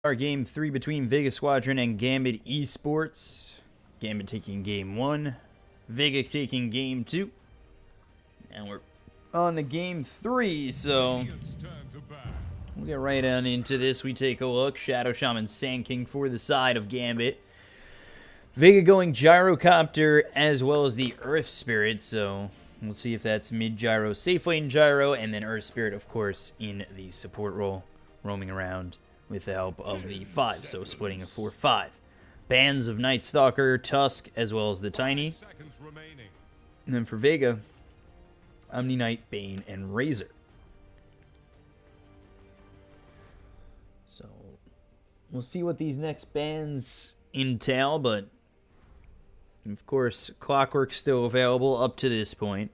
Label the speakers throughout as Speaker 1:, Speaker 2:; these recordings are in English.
Speaker 1: Our game 3 between Vega Squadron and Gambit Esports. Gambit taking game 1, Vega taking game 2. And we're on to game 3, so we'll get right on into this. We take a look. Shadow Shaman Sand King for the side of Gambit. Vega going Gyrocopter as well as the Earth Spirit, so we'll see if that's mid gyro, safe lane gyro, and then Earth Spirit, of course, in the support role, roaming around with the help of the 5, so splitting a 4-5. Bands of Night Stalker, Tusk, as well as the Tiny. And then for Vega, Omni Knight, Bane, and Razor. So we'll see what these next bands entail, but of course, Clockwork's still available up to this point.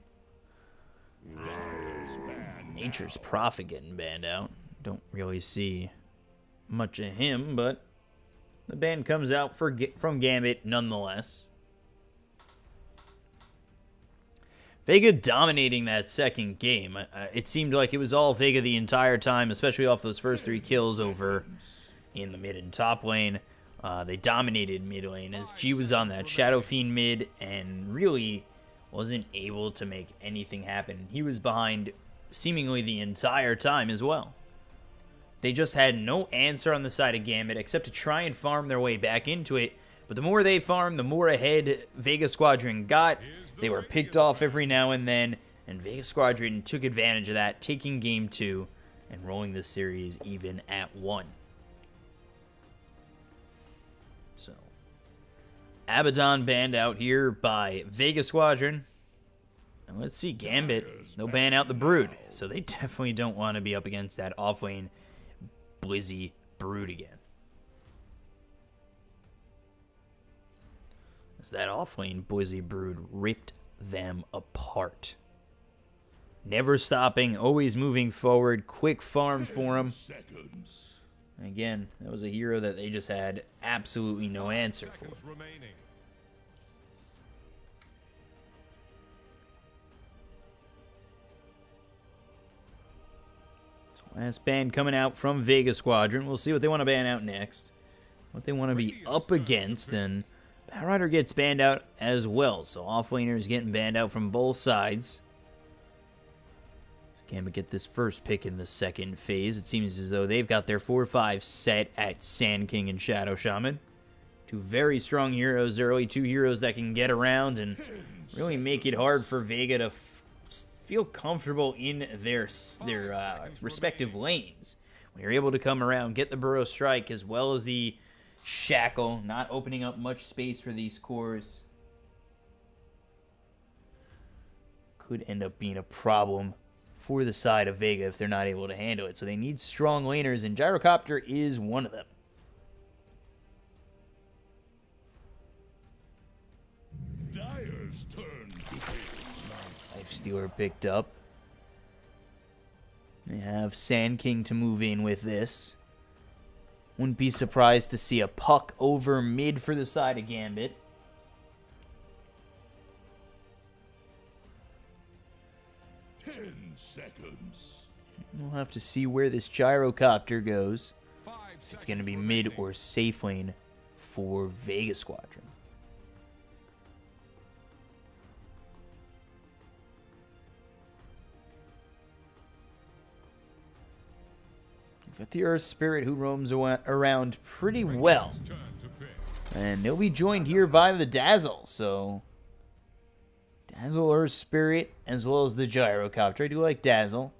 Speaker 1: Nature's Prophet getting banned out. Don't really see much of him, but the ban comes out from Gambit nonetheless. Vega dominating that second game. It seemed like it was all Vega the entire time, especially off those first 3 kills over in the mid and top lane. They dominated mid lane as G was on that Shadow Fiend mid and really wasn't able to make anything happen. He was behind seemingly the entire time as well. They just had no answer on the side of Gambit except to try and farm their way back into it. But the more they farmed, the more ahead Vega Squadron got. They were picked off every now and then, and Vega Squadron took advantage of that, taking game 2 and rolling the series even at 1. So, Abaddon banned out here by Vega Squadron. And let's see, Gambit, they'll ban out the Brood. So they definitely don't want to be up against that offlane Blizzy Brood again. As that offlane Blizzy Brood ripped them apart. Never stopping, always moving forward, quick farm for him. Again, that was a hero that they just had absolutely no answer for. Last ban coming out from Vega Squadron. We'll see what they want to ban out next. What they want to be up against. And Batrider gets banned out as well. So offlaners getting banned out from both sides. Gambit get this first pick in the second phase. It seems as though they've got their 4-5 set at Sand King and Shadow Shaman. 2 very strong heroes early. 2 heroes that can get around and really make it hard for Vega to feel comfortable in their respective lanes. When you're able to come around, get the Burrow Strike as well as the Shackle, not opening up much space for these cores, could end up being a problem for the side of Vega if they're not able to handle it. So they need strong laners, and Gyrocopter is one of them. Dire's turn. Stealer picked up. They have Sand King to move in with this. Wouldn't be surprised to see a puck over mid for the side of Gambit. We'll have to see where this Gyrocopter goes. If it's going to be mid or safe lane for Vega Squadron. Got the Earth Spirit who roams around pretty well. And they'll be joined here by the Dazzle. So, Dazzle, Earth Spirit, as well as the Gyrocopter. I do like Dazzle.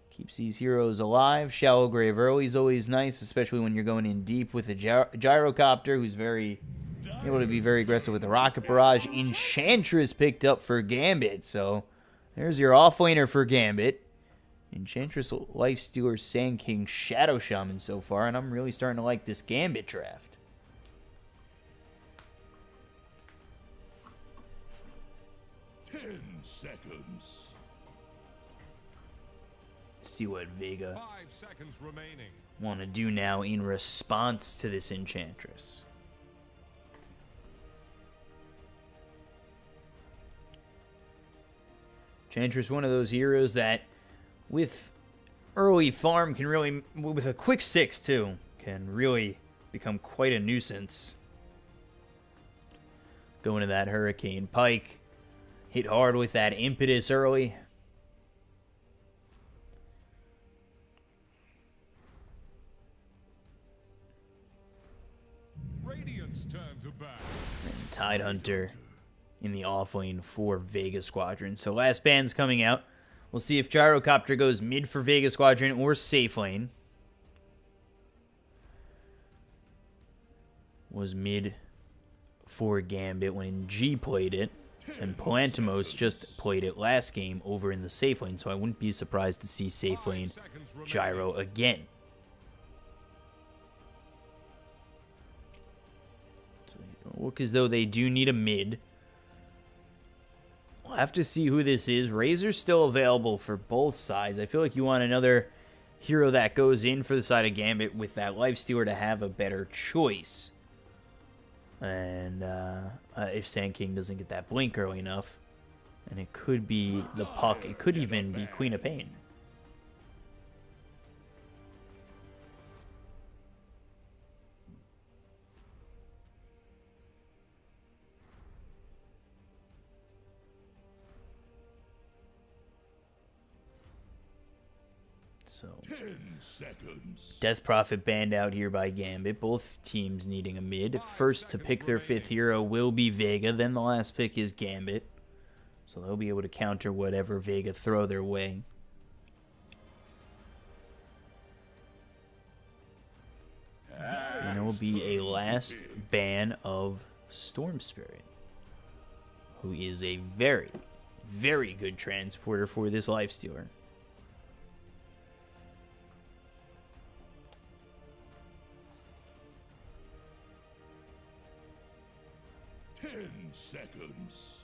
Speaker 1: Keeps these heroes alive. Shallow Grave early is always nice, especially when you're going in deep with a Gyrocopter who's able to be very aggressive with the Rocket Barrage. Enchantress picked up for Gambit. So, there's your offlaner for Gambit. Enchantress, Lifestealer, Sand King, Shadow Shaman so far, and I'm really starting to like this Gambit draft. See what Vega want to do now in response to this Enchantress. Enchantress, one of those heroes that with early farm can really, with a quick 6 too, can really become quite a nuisance. Going to that Hurricane Pike. Hit hard with that impetus early. And Tidehunter in the offlane for Vega Squadron. So last band's coming out. We'll see if Gyrocopter goes mid for Vega Squadron or safe lane. Was mid for Gambit when G played it. And Palantimos just played it last game over in the safe lane. So I wouldn't be surprised to see safe lane Gyro again. So they look as though they do need a mid. We'll have to see who this is. Razor's still available for both sides. I feel like you want another hero that goes in for the side of Gambit with that Lifestealer to have a better choice. And if Sand King doesn't get that blink early enough, and it could be the Puck, it could even be Queen of Pain. So,
Speaker 2: 10 seconds.
Speaker 1: Death Prophet banned out here by Gambit. Both teams needing a mid. First to pick their 5th hero will be Vega. Then the last pick is Gambit. So they'll be able to counter whatever Vega throw their way. And it will be a last ban of Storm Spirit, who is a very, very good transporter for this Lifestealer.
Speaker 2: Seconds.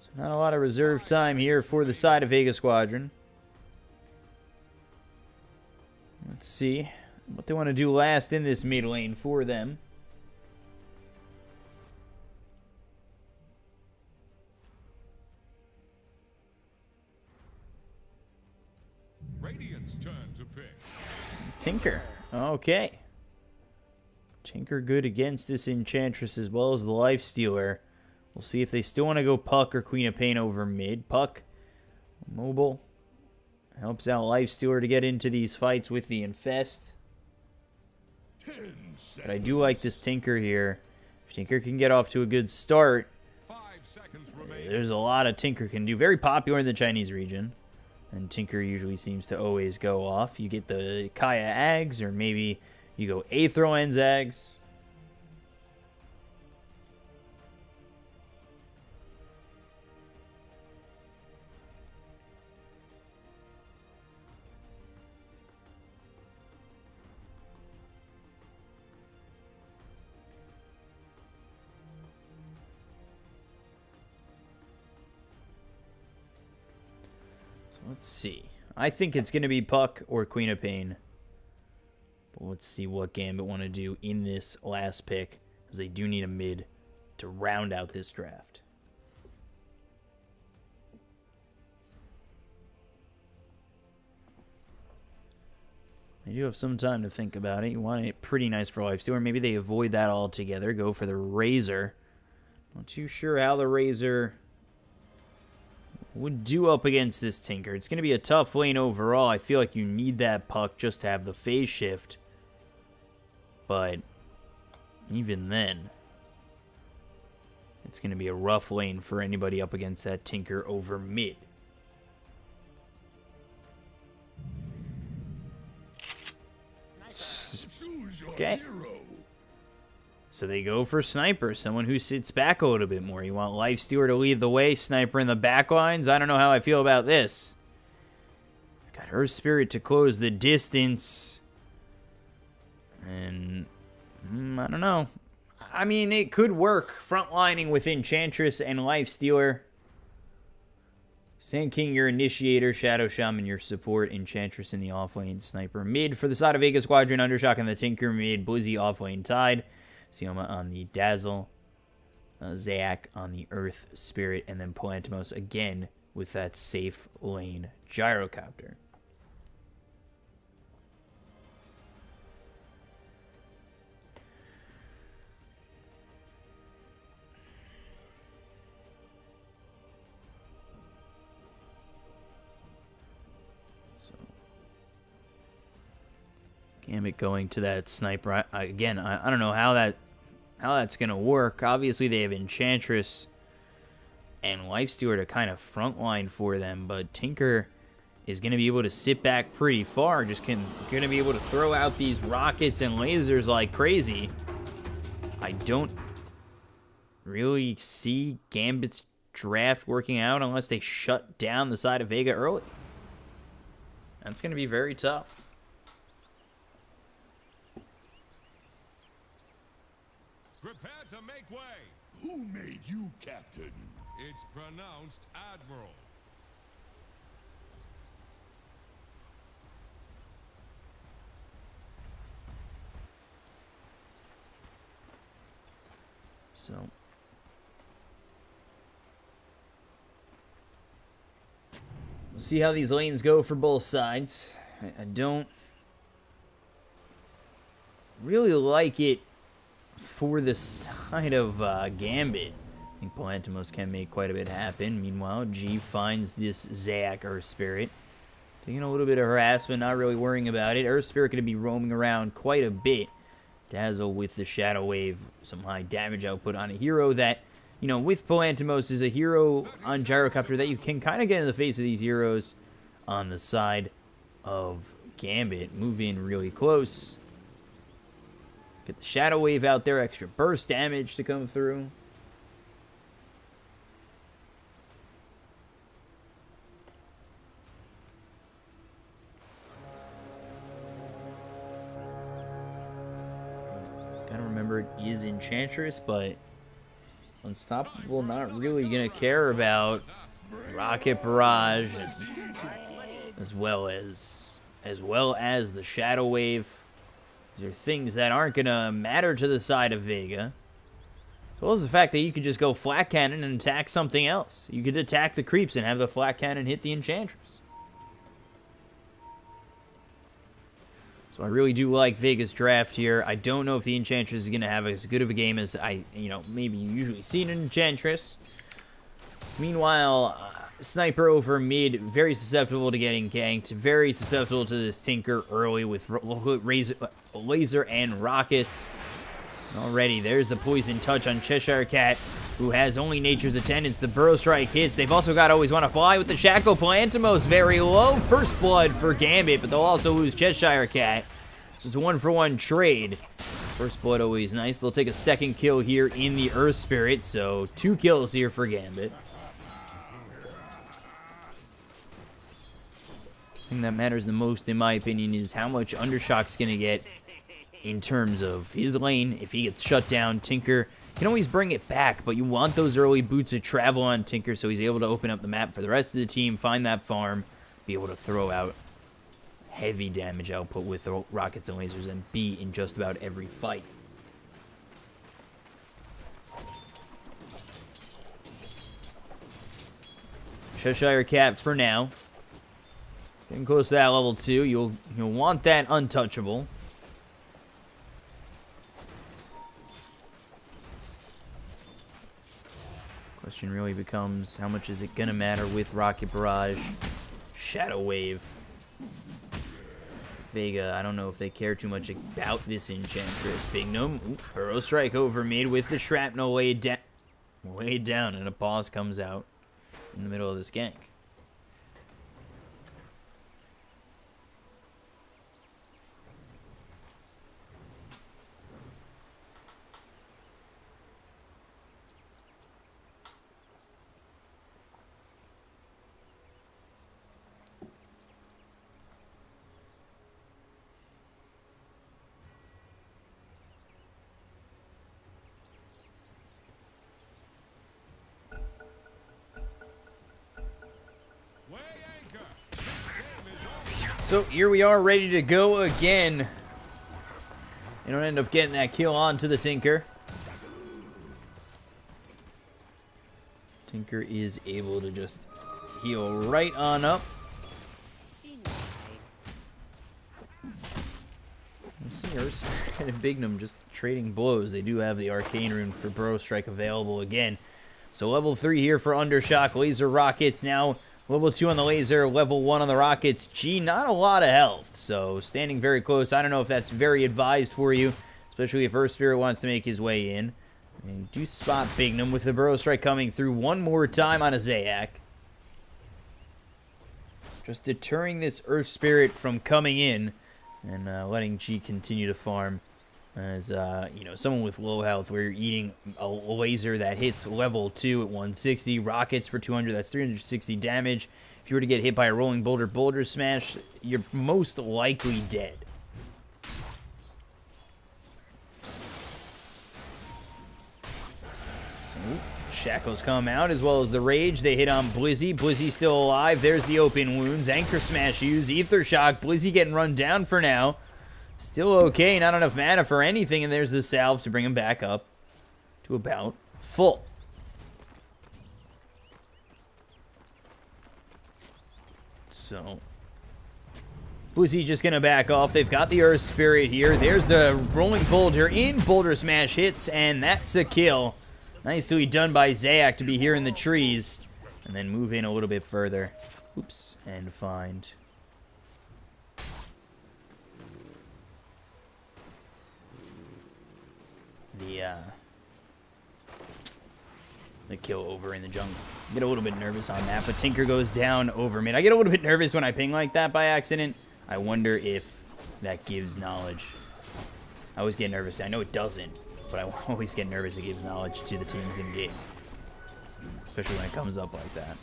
Speaker 1: So not a lot of reserve time here for the side of Vega Squadron. Let's see what they want to do last in this mid lane for them.
Speaker 2: Radiant's turn to pick.
Speaker 1: Tinker. Okay. Tinker good against this Enchantress as well as the Lifestealer. We'll see if they still want to go Puck or Queen of Pain over mid. Puck, mobile, helps out Lifestealer to get into these fights with the Infest. But I do like this Tinker here. If Tinker can get off to a good start,
Speaker 2: 5 seconds remain.
Speaker 1: there's a lot of Tinker can do. Very popular in the Chinese region. And Tinker usually seems to always go off. You get the Kaya Ags, or maybe you go Aethro and Zags. So let's see. I think it's going to be Puck or Queen of Pain. Let's see what Gambit want to do in this last pick, as they do need a mid to round out this draft. They do have some time to think about it. You want it pretty nice for Lifestealer. Maybe they avoid that altogether, go for the Razor. Not too sure how the Razor would do up against this Tinker. It's going to be a tough lane overall. I feel like you need that Puck just to have the phase shift. But even then, it's going to be a rough lane for anybody up against that Tinker over mid. Okay. So they go for Sniper, someone who sits back a little bit more. You want Lifestealer to lead the way, Sniper in the back lines. I don't know how I feel about this. Got Earth Spirit to close the distance. And I don't know. I mean, it could work frontlining with Enchantress and Lifestealer. Sand King, your initiator. Shadow Shaman, your support. Enchantress in the offlane. Sniper mid for the side of Vega Squadron. Undershock and the Tinker mid. Blizzy offlane tied. Sioma on the Dazzle. Zayak on the Earth Spirit. And then Palantimos again with that safe lane gyrocopter. Gambit going to that sniper. Again, I don't know how that's going to work. Obviously, they have Enchantress and Lifestealer to kind of frontline for them, but Tinker is going to be able to sit back pretty far. Just going to be able to throw out these rockets and lasers like crazy. I don't really see Gambit's draft working out unless they shut down the side of Vega early. That's going to be very tough.
Speaker 2: Prepare to make way.
Speaker 3: Who made you captain?
Speaker 2: It's pronounced Admiral.
Speaker 1: So we'll see how these lanes go for both sides. I don't really like it for the side of Gambit. I think Palantimos can make quite a bit happen. Meanwhile, G finds this Zayak Earth Spirit. Taking a little bit of harassment, not really worrying about it. Earth Spirit going to be roaming around quite a bit. Dazzle with the Shadow Wave. Some high damage output on a hero that, you know, with Palantimos is a hero on Gyrocopter that you can kind of get in the face of these heroes on the side of Gambit. Move in really close. Get the Shadow Wave out there, extra burst damage to come through. Gotta remember it is Enchantress, but Unstoppable not really gonna care about Rocket Barrage as well as the Shadow Wave. These are things that aren't going to matter to the side of Vega. As well as the fact that you could just go flat cannon and attack something else. You could attack the creeps and have the flat cannon hit the Enchantress. So I really do like Vega's draft here. I don't know if the Enchantress is going to have as good of a game as maybe you usually see in an Enchantress. Meanwhile, Sniper over mid, very susceptible to getting ganked, very susceptible to this Tinker early with laser and rockets. Already, there's the poison touch on Cheshire Cat, who has only Nature's Attendance. The Burrow Strike hits. They've also got Always Want to Fly with the Shackle. Palantimos very low. First blood for Gambit, but they'll also lose Cheshire Cat. So it's a 1-for-1 trade. First blood always nice. They'll take a second kill here in the Earth Spirit, so 2 kills here for Gambit. The thing that matters the most, in my opinion, is how much Undershock's going to get in terms of his lane. If he gets shut down, Tinker can always bring it back, but you want those early boots of travel on Tinker so he's able to open up the map for the rest of the team, find that farm, be able to throw out heavy damage output with rockets and lasers, and be in just about every fight. Cheshire Cat for now. Getting close to that level 2. You'll want that untouchable. Question really becomes, how much is it going to matter with Rocket Barrage, Shadow Wave? Vega, I don't know if they care too much about this Enchantress. Big Gnome, Burrow Strike over mid with the Shrapnel laid down, and a pause comes out in the middle of this gank. So here we are, ready to go again. They don't end up getting that kill onto the Tinker. Tinker is able to just heal right on up. You see Earth Spirit and Bignum just trading blows. They do have the Arcane Rune for Burrow Strike available again. So level 3 here for Undershock. Laser Rockets now. Level 2 on the laser, level 1 on the rockets. G, not a lot of health, so standing very close. I don't know if that's very advised for you, especially if Earth Spirit wants to make his way in. And you do spot Bignum with the Burrow Strike coming through one more time on a Zayak. Just deterring this Earth Spirit from coming in and letting G continue to farm. As, you know, someone with low health where you're eating a laser that hits level 2 at 160, rockets for 200, that's 360 damage. If you were to get hit by a rolling boulder smash, you're most likely dead. So, Shackles come out as well as the Rage. They hit on Blizzy. Blizzy still alive. There's the open wounds. Anchor Smash used. Ether Shock. Blizzy getting run down for now. Still okay, not enough mana for anything, and there's the salve to bring him back up to about full. So, Blizzy just going to back off. They've got the Earth Spirit here. There's the Rolling Boulder in. Boulder Smash hits, and that's a kill. Nicely done by Zayak to be here in the trees, and then move in a little bit further. Oops, and find... the kill over in the jungle. Get a little bit nervous on that, but Tinker goes down over mid. I get a little bit nervous when I ping like that by accident. I wonder if that gives knowledge. I always get nervous. I know it doesn't, but I always get nervous it gives knowledge to the teams in game, especially when it comes up like that.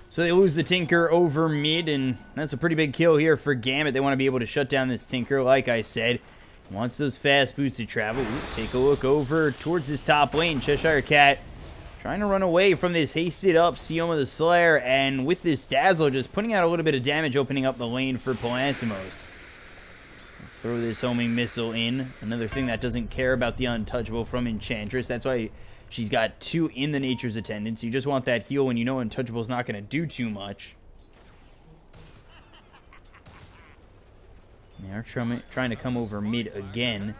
Speaker 1: So they lose the Tinker over mid, and that's a pretty big kill here for Gambit. They want to be able to shut down this Tinker, like I said. Wants those fast boots to travel. Ooh, take a look over towards his top lane. Cheshire Cat trying to run away from this hasted up Sioma the Slayer, and with this Dazzle just putting out a little bit of damage, opening up the lane for Palantimos. Throw this homing missile in. Another thing that doesn't care about the untouchable from Enchantress. That's why she's got 2 in the Nature's Attendants. You just want that heal when you know untouchable's not going to do too much. They are trying to come over mid again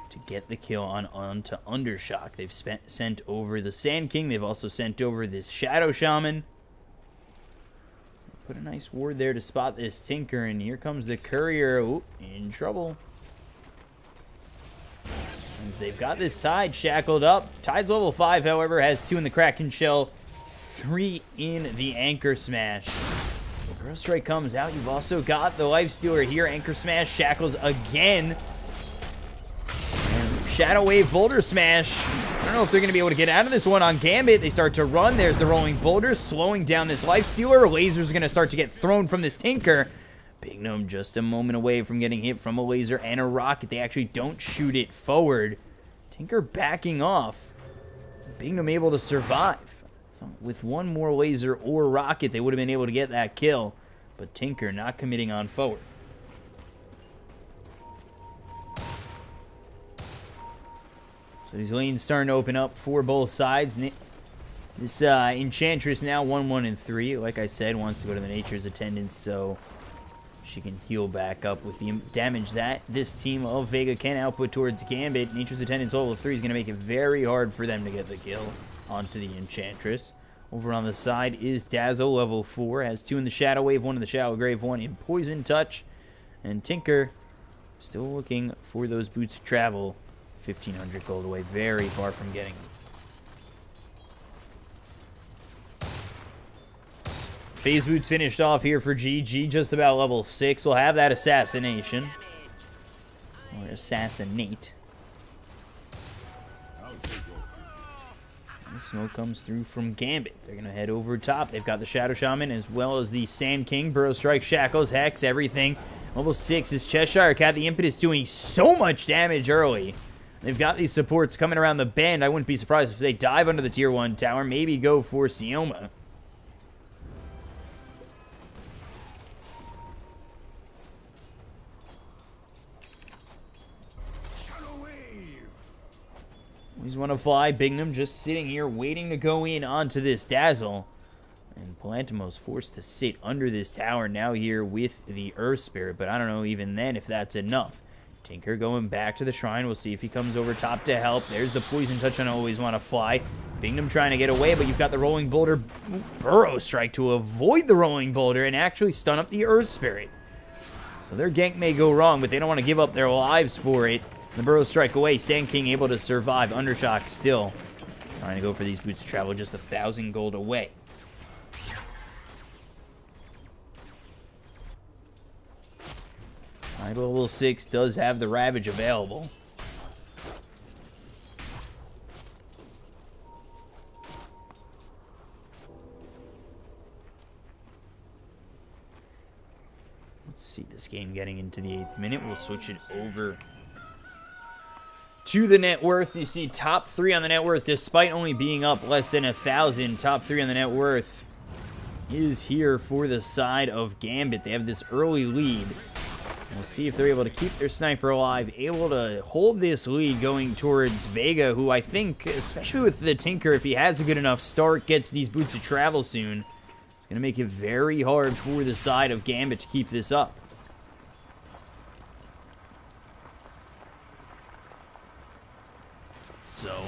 Speaker 1: to get the kill onto Undershock. They've sent over the Sand King. They've also sent over this Shadow Shaman. Put a nice ward there to spot this Tinker, and here comes the Courier. Ooh, in trouble. As they've got this Tide shackled up. Tide's level 5, however, has 2 in the Kraken Shell, 3 in the Anchor Smash. Burrow Strike comes out. You've also got the Lifestealer here. Anchor Smash shackles again. And Shadow Wave Boulder Smash. I don't know if they're going to be able to get out of this one on Gambit. They start to run. There's the Rolling Boulder slowing down this Lifestealer. Laser's going to start to get thrown from this Tinker. Big Gnome just a moment away from getting hit from a laser and a rocket. They actually don't shoot it forward. Tinker backing off. Big Gnome able to survive. With one more laser or rocket, they would have been able to get that kill. But Tinker not committing on forward. So these lanes starting to open up for both sides. This Enchantress now 1-1-3. Like I said, wants to go to the Nature's Attendants so she can heal back up with the damage that this team of Vega can output towards Gambit. Nature's Attendants level 3 is going to make it very hard for them to get the kill onto the Enchantress. Over on the side is Dazzle, level 4. Has 2 in the Shadow Wave, 1 in the Shadow Grave, 1 in Poison Touch. And Tinker still looking for those boots to travel. 1,500 gold away, very far from getting them. Phase Boots finished off here for GG, just about level 6. We'll have that Assassination. Or Assassinate. The smoke comes through from Gambit. They're going to head over top. They've got the Shadow Shaman as well as the Sand King. Burrow Strike, Shackles, Hex, everything. Level 6 is Cheshire Cat. The Impetus doing so much damage early. They've got these supports coming around the bend. I wouldn't be surprised if they dive under the Tier 1 tower. Maybe go for Sioma. Always want to fly. Bignum just sitting here waiting to go in onto this Dazzle. And Palantimos forced to sit under this tower now here with the Earth Spirit. But I don't know even then if that's enough. Tinker going back to the shrine. We'll see if he comes over top to help. There's the Poison Touch on Always Want to Fly. Bignum trying to get away, but you've got the Rolling Boulder Burrow Strike to avoid the Rolling Boulder and actually stun up the Earth Spirit. So their gank may go wrong, but they don't want to give up their lives for it. The Burrow Strike away. Sand King able to survive. Undershock still trying to go for these Boots of Travel, just 1,000 gold away. Level 6 does have the Ravage available. Let's see this game getting into the 8th minute. We'll switch it over to the net worth. You see top 3 on the net worth, despite only being up less than 1,000. Top 3 on the net worth is here for the side of Gambit. They have this early lead. We'll see if they're able to keep their sniper alive, able to hold this lead going towards Vega, who I think, especially with the Tinker, if he has a good enough start, gets these Boots of Travel soon, it's going to make it very hard for the side of Gambit to keep this up. So,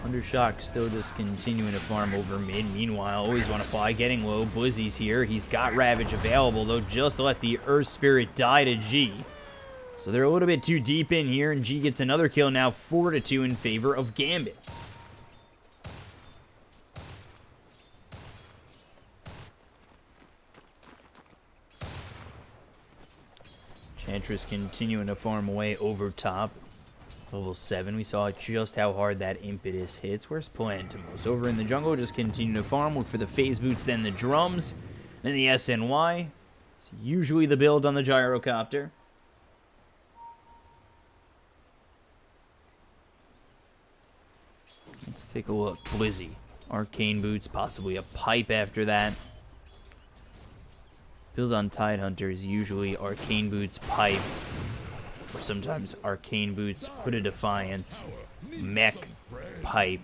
Speaker 1: Undershock still just continuing to farm over mid. Meanwhile, Always Want to Fly getting low. Blizzy's here. He's got Ravage available, though, just to let the Earth Spirit die to G. So they're a little bit too deep in here, and G gets another kill now, 4-2 in favor of Gambit. Chantress continuing to farm away over top. Level 7, we saw just how hard that impetus hits. Where's Palantimos? Over in the jungle, just continue to farm. Look for the phase boots, then the drums, then the SNY. It's usually the build on the gyrocopter. Let's take a look. Blizzy. Arcane boots, possibly a pipe after that. Build on Tidehunter is usually Arcane boots, pipe, or sometimes Arcane boots, Put a Defiance, mech, pipe,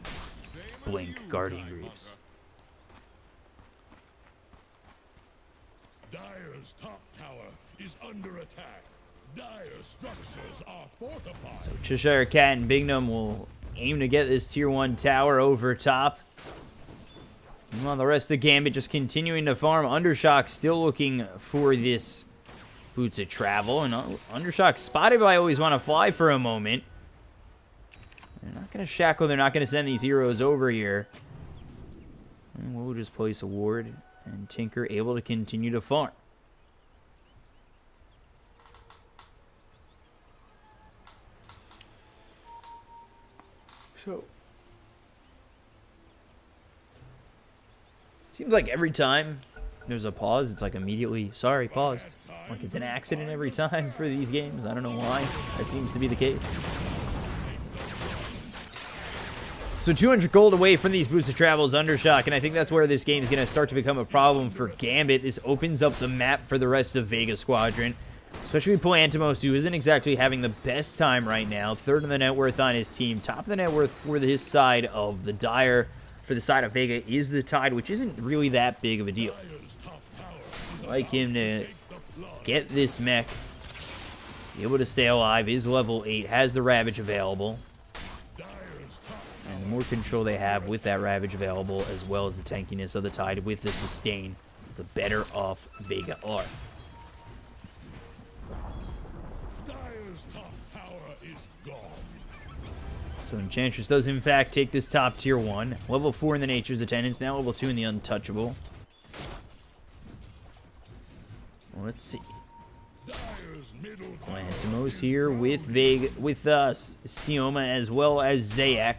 Speaker 1: blink, Guardian Greaves.
Speaker 3: Dire's top tower is under attack. Dire structures are fortified.
Speaker 1: So Cheshire Cat and Bignum will aim to get this tier 1 tower over top. Meanwhile, the rest of Gambit just continuing to farm. Undershock still looking for this Boots of Travel, and Undershock spotted by Always Want to Fly for a moment. They're not going to shackle. They're not going to send these heroes over here. And we'll just place a ward, and Tinker able to continue to farm. So, seems like every time there's a pause, it's like immediately, sorry, paused. Like it's an accident every time for these games. I don't know why. That seems to be the case. So 200 gold away from these Boots of Travel is Undershock, and I think that's where this game is going to start to become a problem for Gambit. This opens up the map for the rest of Vega Squadron, especially Palantimos, who isn't exactly having the best time right now. 3rd in the net worth on his team. Top of the net worth for his side of the Dire. For the side of Vega is the Tide, which isn't really that big of a deal. I'd like him to get this mech, be able to stay alive, is level 8, has the Ravage available. And the more control they have with that Ravage available, as well as the tankiness of the Tide with the sustain, the better off Vega are.
Speaker 3: Dire's top tower is gone.
Speaker 1: So Enchantress does in fact take this top tier 1. Level 4 in the Nature's Attendants, now level 2 in the Untouchable. Let's see. Palantimos here with Vega, with Sioma as well as Zayak.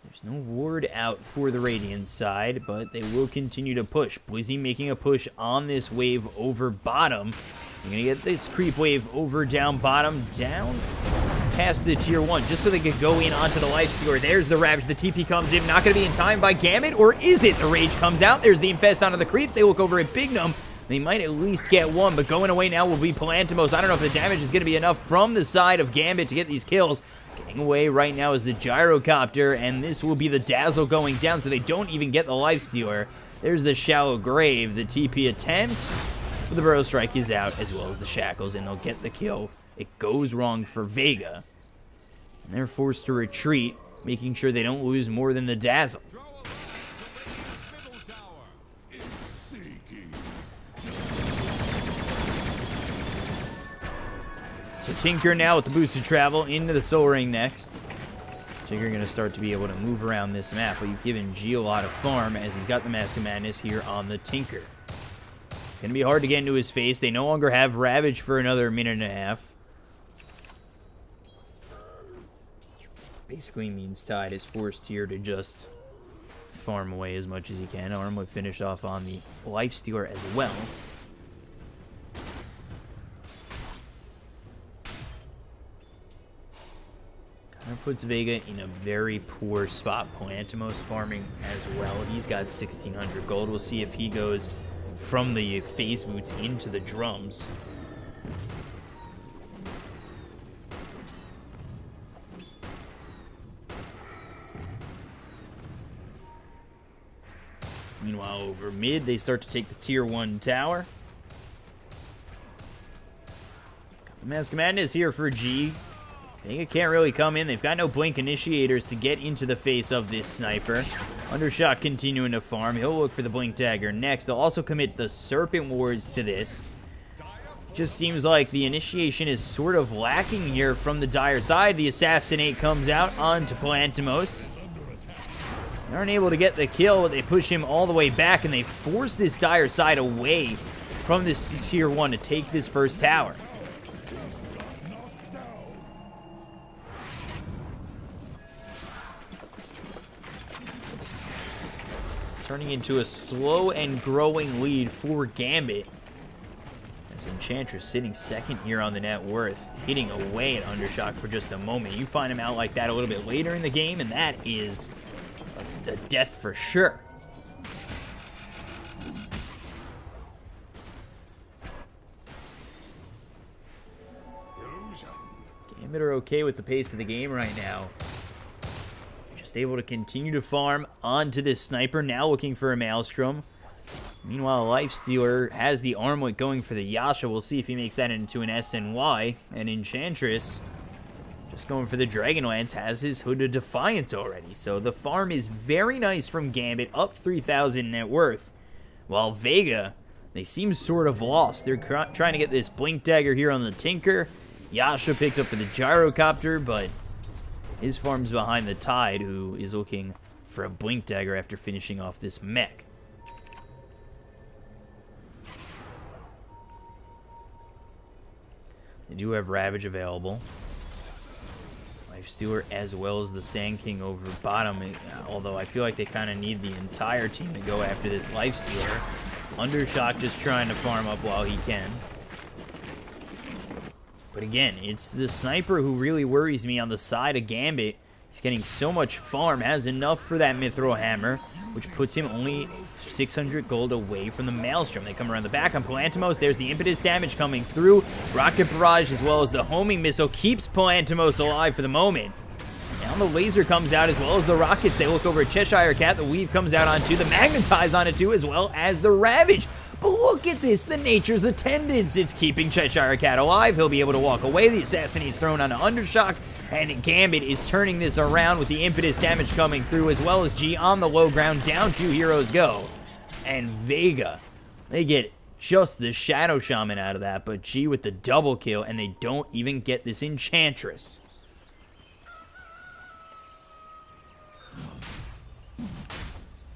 Speaker 1: There's no ward out for the Radiant side, but they will continue to push. Blizzy making a push on this wave over bottom. You're going to get this creep wave over down bottom, down past the tier 1, just so they could go in onto the lifestealer. There's the Ravage. The TP comes in. Not going to be in time by Gambit, or is it? The Rage comes out. There's the Infest onto the creeps. They look over at Bignum. They might at least get one, but going away now will be Palantimos. I don't know if the damage is going to be enough from the side of Gambit to get these kills. Getting away right now is the Gyrocopter, and this will be the Dazzle going down, so they don't even get the Lifestealer. There's the Shallow Grave. The TP attempt, but the Burrow Strike is out, as well as the Shackles, and they'll get the kill. It goes wrong for Vega, and they're forced to retreat, making sure they don't lose more than the Dazzle.
Speaker 2: Throw a line to Vega's middle tower.
Speaker 1: So Tinker now with the boosted travel into the Soul Ring next. Tinker going to start to be able to move around this map, but you've given G a lot of farm as he's got the Mask of Madness here on the Tinker. It's going to be hard to get into his face. They no longer have Ravage for another minute and a half. Basically means Tide is forced here to just farm away as much as he can. Armwood finished off on the Lifestealer as well. That puts Vega in a very poor spot. Palantimos farming as well. He's got 1,600 gold. We'll see if he goes from the phase boots into the drums. Meanwhile, over mid, they start to take the tier 1 tower. Got the Mask of Madness here for G. Vega can't really come in. They've got no blink initiators to get into the face of this sniper. Undershot continuing to farm. He'll look for the blink dagger next. They'll also commit the Serpent Wards to this. Just seems like the initiation is sort of lacking here from the Dire side. The Assassinate comes out onto Palantimos. They aren't able to get the kill, but they push him all the way back, and they force this Dire side away from this tier 1 to take this first tower. Turning into a slow and growing lead for Gambit. As Enchantress sitting second here on the net worth, hitting away at Undershock for just a moment. You find him out like that a little bit later in the game, and that is a death for sure. Gambit are okay with the pace of the game right now. Just able to continue to farm onto this sniper, now looking for a Maelstrom. Meanwhile, Lifestealer has the Armlet going for the Yasha. We'll see if he makes that into an SNY. And Enchantress, just going for the Dragonlance, has his Hood of Defiance already. So the farm is very nice from Gambit, up 3,000 net worth. While Vega, they seem sort of lost. They're trying to get this Blink Dagger here on the Tinker. Yasha picked up for the Gyrocopter, but his farm's behind the Tide, who is looking for a Blink Dagger after finishing off this mech. They do have Ravage available. Lifestealer as well as the Sand King over bottom, although I feel like they kind of need the entire team to go after this Lifestealer. Undershot just trying to farm up while he can. But again, it's the sniper who really worries me on the side of Gambit. He's getting so much farm, has enough for that Mithril Hammer, which puts him only 600 gold away from the Maelstrom. They come around the back on Palantimos. There's the impetus damage coming through. Rocket Barrage as well as the homing missile keeps Palantimos alive for the moment. Now the laser comes out as well as the rockets. They look over at Cheshire Cat. The weave comes out onto the Magnetize on it too, as well as the Ravage. But look at this, the Nature's Attendants. It's keeping Cheshire Cat alive. He'll be able to walk away. The Assassinate's thrown onto Undershock. And Gambit is turning this around with the impetus damage coming through, as well as G on the low ground. Down 2 heroes go. And Vega, they get just the Shadow Shaman out of that, but G with the double kill, and they don't even get this Enchantress.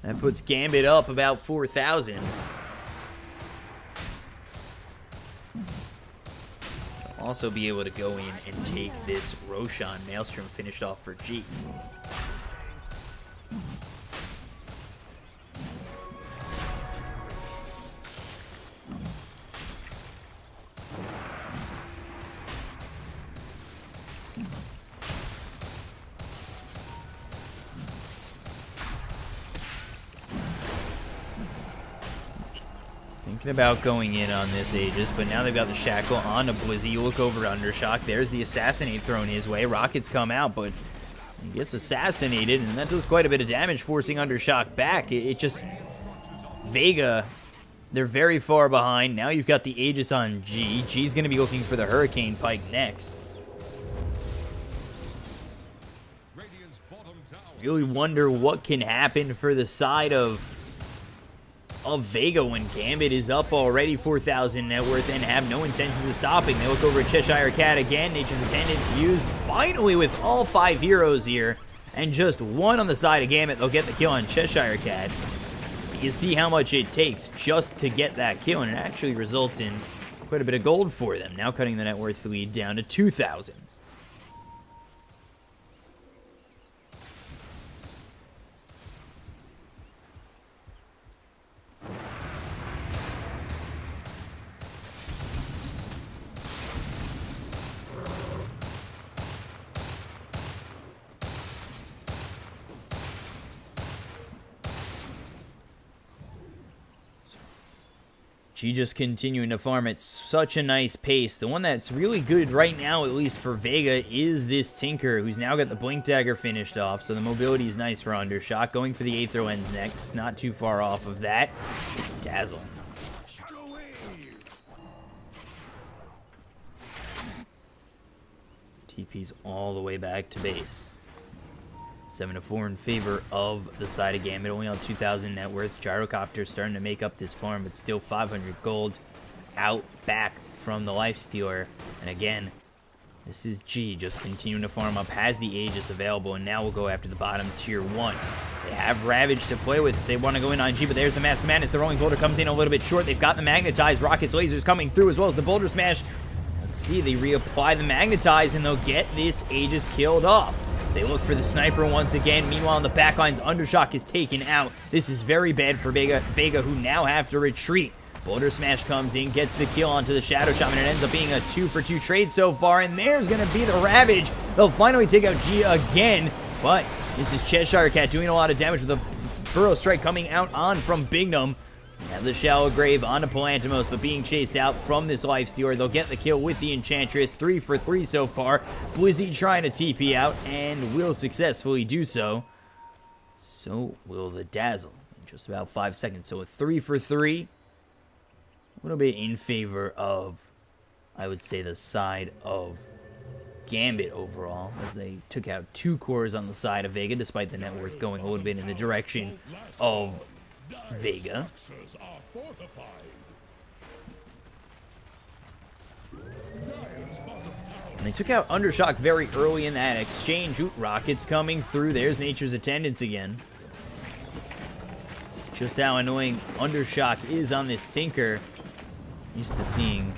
Speaker 1: That puts Gambit up about 4,000. Also be able to go in and take this Roshan. Maelstrom finished off for G. Thinking about going in on this Aegis, but now they've got the Shackle on to Blizzy. You look over to Undershock. There's the Assassinate thrown his way. Rockets come out, but he gets assassinated, and that does quite a bit of damage, forcing Undershock back. It just... Vega, they're very far behind. Now you've got the Aegis on G. G's going to be looking for the Hurricane Pike next. Really wonder what can happen for the side of Vega when Gambit is up already 4,000 net worth and have no intentions of stopping. They look over at Cheshire Cat again. Nature's Attendants used finally with all 5 heroes here and just 1 on the side of Gambit. They'll get the kill on Cheshire Cat. You see how much it takes just to get that kill, and it actually results in quite a bit of gold for them. Now cutting the net worth lead down to 2,000. She just continuing to farm at such a nice pace. The one that's really good right now, at least for Vega, is this Tinker, who's now got the Blink Dagger finished off, so the mobility is nice for Undershot. Going for the Aethro ends next, not too far off of that. Dazzle. TP's all the way back to base. 7-4 in favor of the side of Gambit, only on 2,000 net worth. Gyrocopter starting to make up this farm, but still 500 gold out back from the Lifestealer. And again, this is G just continuing to farm up, has the Aegis available, and now we'll go after the bottom tier 1. They have Ravage to play with if they want to go in on G, but there's the Mask Madness. The Rolling Boulder comes in a little bit short. They've got the Magnetized Rockets, lasers coming through, as well as the Boulder Smash. Let's see, they reapply the Magnetize, and they'll get this Aegis killed off. They look for the sniper once again. Meanwhile, in the backlines, Undershock is taken out. This is very bad for Vega, who now have to retreat. Boulder Smash comes in, gets the kill onto the Shadow Shaman. It ends up being a 2-for-2 trade so far, and there's going to be the Ravage. They'll finally take out G again, but this is Cheshire Cat doing a lot of damage with a Burrow Strike coming out on from Bignum. Now the Shallow Grave onto Palantimos, but being chased out from this Lifestealer. They'll get the kill with the Enchantress. 3-for-3 so far. Blizzy trying to TP out and will successfully do so. So will the Dazzle in just about 5 seconds. So a 3-for-3. A little bit in favor of, I would say, the side of Gambit overall, as they took out 2 cores on the side of Vega, despite the net worth going a little bit in the direction of Vega. And they took out Undershock very early in that exchange. Ooh, rockets coming through. There's Nature's Attendants again. Just how annoying Undershock is on this Tinker. Used to seeing,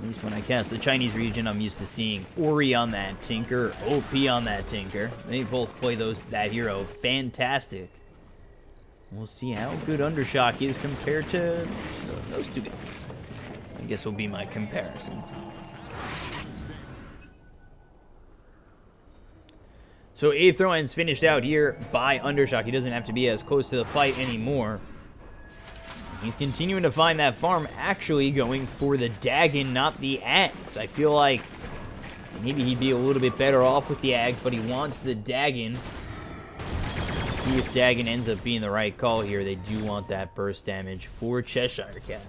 Speaker 1: at least when I cast the Chinese region, I'm used to seeing Ori on that Tinker, OP on that Tinker. They both play that hero fantastic. We'll see how good Undershock is compared to those 2 guys. I guess will be my comparison. So Aethro ends finished out here by Undershock. He doesn't have to be as close to the fight anymore. He's continuing to find that farm, actually going for the Dagon, not the Axe. I feel like maybe he'd be a little bit better off with the Axe, but he wants the Dagon. See if Dagon ends up being the right call here. They do want that burst damage for Cheshire Cat.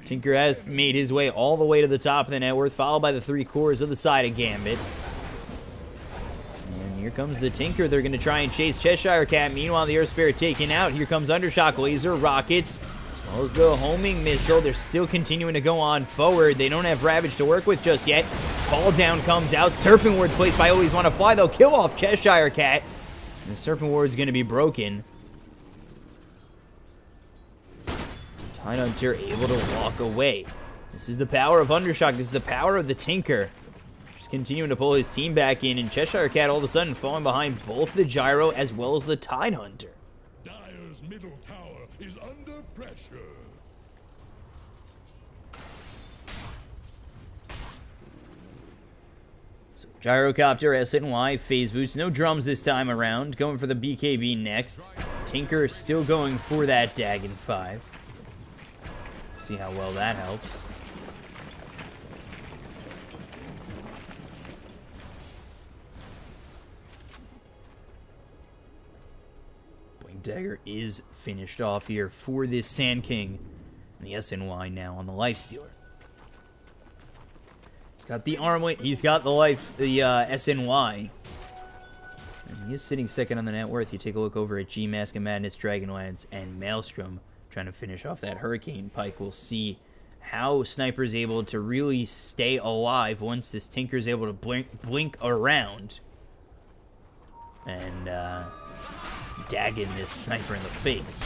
Speaker 1: Tinker has made his way all the way to the top of the net worth, followed by the 3 cores of the side of Gambit. And here comes the Tinker. They're going to try and chase Cheshire Cat. Meanwhile, the Earth Spirit taken out. Here comes Undershock, laser, rockets, as well as the homing missile. They're still continuing to go on forward. They don't have Ravage to work with just yet. Call down comes out. Serpent Ward's placed by Always Wanna Fly. They'll kill off Cheshire Cat. And the Serpent Ward's going to be broken. Tidehunter able to walk away. This is the power of Undershock. This is the power of the Tinker. Just continuing to pull his team back in. And Cheshire Cat all of a sudden falling behind both the Gyro as well as the Tidehunter.
Speaker 3: Dire's middle tower is under pressure.
Speaker 1: Gyrocopter, SNY, Phase Boots. No drums this time around. Going for the BKB next. Tinker still going for that Dagon 5. See how well that helps. Blink Dagger is finished off here for this Sand King. And the SNY now on the Lifestealer. He's got the armlet, he's got the SNY. And he is sitting second on the net worth. You take a look over at G, Mask of Madness, Dragonlance, and Maelstrom trying to finish off that Hurricane Pike. We'll see how Sniper is able to really stay alive once this Tinker is able to blink around and dagging this Sniper in the face.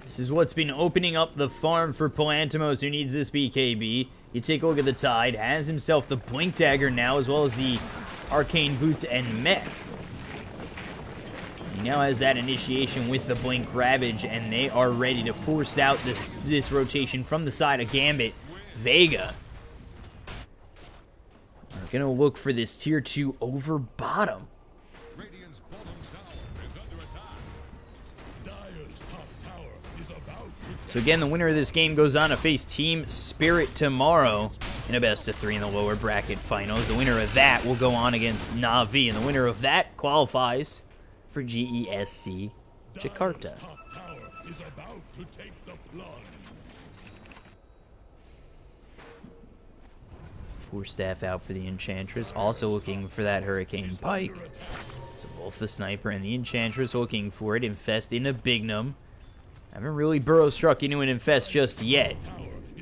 Speaker 1: This is what's been opening up the farm for Palantimos, who needs this BKB. You take a look at the Tide, has himself the Blink Dagger now, as well as the Arcane Boots and Mech. He now has that initiation with the Blink Ravage, and they are ready to force out this rotation from the side of Gambit. Vega are going to look for this tier 2 over bottom.
Speaker 2: Radiant's bottom tower is under attack.
Speaker 3: Dire's top tower is about to
Speaker 1: So again, the winner of this game goes on to face Team Spirit tomorrow in a best of 3 in the lower bracket finals. The winner of that will go on against Na'Vi, and the winner of that qualifies for GESC Jakarta.
Speaker 3: Dire's top tower is about to take the plunge.
Speaker 1: Four staff out for the Enchantress, also looking for that Hurricane Pike. So both the Sniper and the Enchantress looking for it. Infest into Bignum. Haven't really burrow struck into an Infest just yet.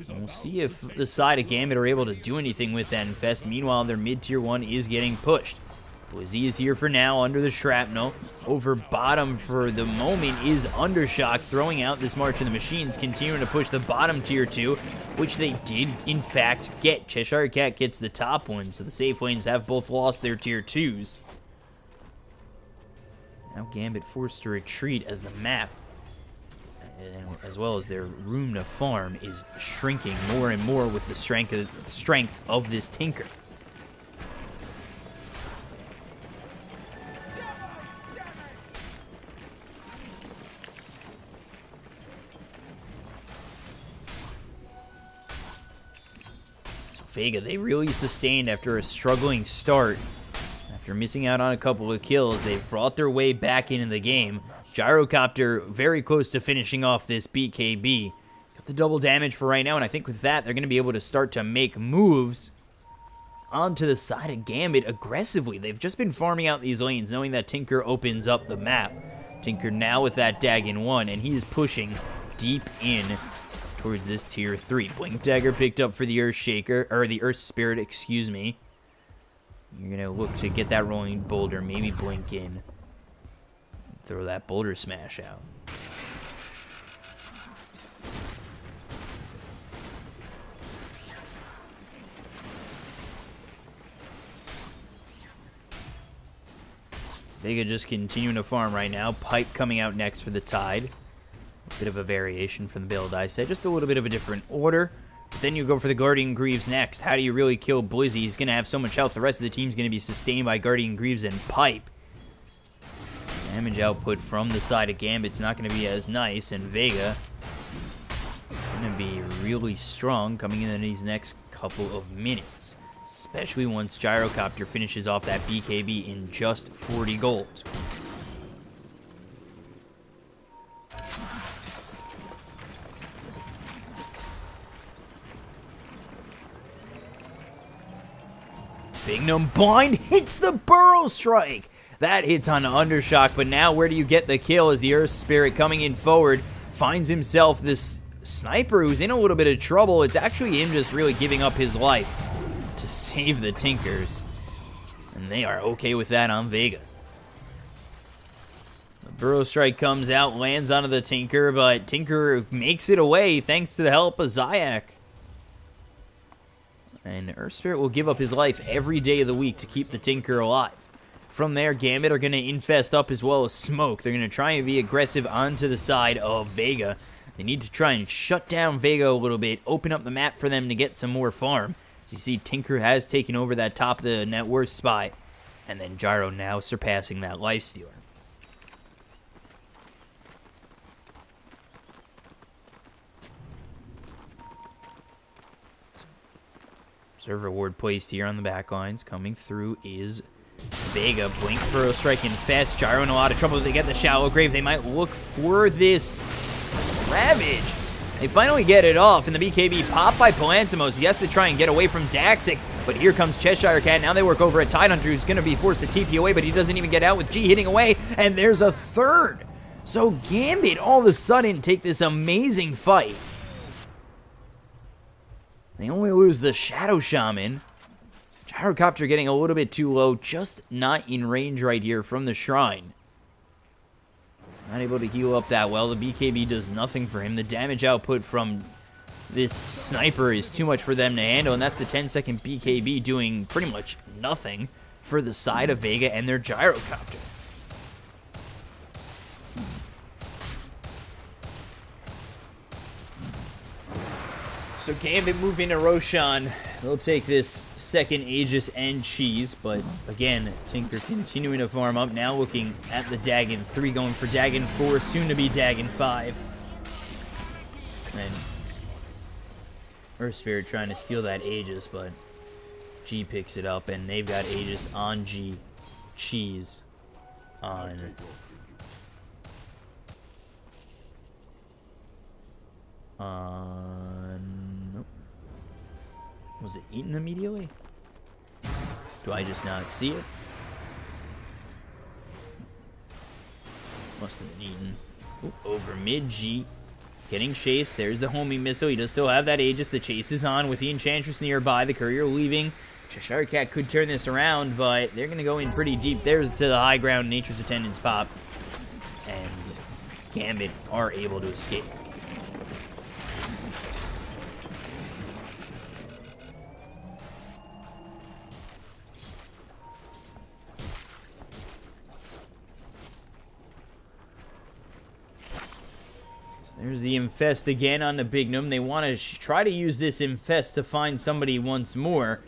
Speaker 1: And we'll see if the side of Gambit are able to do anything with that Infest. Meanwhile, their mid-tier 1 is getting pushed. Blizzy is here for now under the Shrapnel. Over bottom for the moment is Undershock, throwing out this March of the Machines, continuing to push the bottom tier 2, which they did in fact get. Cheshire Cat gets the top one, so the safe lanes have both lost their tier 2s. Now Gambit forced to retreat as the map, as well as their room to farm, is shrinking more and more with the strength of this Tinker. Vega, they really sustained after a struggling start. After missing out on a couple of kills, they've brought their way back into the game. Gyrocopter very close to finishing off this BKB. He's got the double damage for right now, and I think with that, they're going to be able to start to make moves onto the side of Gambit aggressively. They've just been farming out these lanes, knowing that Tinker opens up the map. Tinker now with that Dagon 1, and he is pushing deep in towards this tier 3. Blink Dagger picked up for the Earth Shaker, or the Earth Spirit, excuse me. You're going to look to get that rolling boulder, maybe blink in. Throw that boulder smash out. Vega just continuing to farm right now. Pipe coming out next for the Tide. A bit of a variation from the build I said, just a little bit of a different order. But then you go for the Guardian Greaves next. How do you really kill Blizzy? He's going to have so much health. The rest of the team's going to be sustained by Guardian Greaves and Pipe. Damage output from the side of Gambit's not going to be as nice, and Vega going to be really strong coming in these next couple of minutes. Especially once Gyrocopter finishes off that BKB in just 40 gold. Bignum Blind hits the Burrow Strike. That hits on Undershock, but now where do you get the kill as the Earth Spirit coming in forward finds himself this Sniper who's in a little bit of trouble. It's actually him just really giving up his life to save the Tinkers. And they are okay with that on Vega. The Burrow Strike comes out, lands onto the Tinker, but Tinker makes it away thanks to the help of Zayak. And Earth Spirit will give up his life every day of the week to keep the Tinker alive. From there, Gambit are going to infest up as well as Smoke. They're going to try and be aggressive onto the side of Vega. They need to try and shut down Vega a little bit, open up the map for them to get some more farm. As you see, Tinker has taken over that top of the net worth spot. And then Gyro now surpassing that Lifestealer. Server ward placed here on the back lines. Coming through is Vega. Blink Burrow striking fast. Gyro in a lot of trouble. They get the Shallow Grave. They might look for this Ravage. They finally get it off, and the BKB popped by Palantimos. He has to try and get away from Daxic, but here comes Cheshire Cat. Now they work over at Tidehunter, who's going to be forced to TP away, but he doesn't even get out with G hitting away, and there's a third. So Gambit all of a sudden take this amazing fight. They only lose the Shadow Shaman. Gyrocopter getting a little bit too low, just not in range right here from the Shrine. Not able to heal up that well. The BKB does nothing for him. The damage output from this sniper is too much for them to handle, and that's the 10-second BKB doing pretty much nothing for the side of Vega and their Gyrocopter. So Gambit moving to Roshan. They'll take this second Aegis and Cheese, but again, Tinker continuing to farm up. Now looking at the Dagon 3, going for Dagon 4, soon to be Dagon 5. And Earth Spirit trying to steal that Aegis, but G picks it up, and they've got Aegis on G, Cheese on nope. Was it eaten immediately? Do I just not see it? Must have been eaten. Ooh, over mid G. Getting chased. There's the homing missile. He does still have that Aegis. The chase is on with the Enchantress nearby. The courier leaving. Cheshire Cat could turn this around, but they're going to go in pretty deep. There's to the high ground. Nature's Attendants pop. And Gambit are able to escape. There's the Infest again on the Bignum. They want to try to use this Infest to find somebody once more.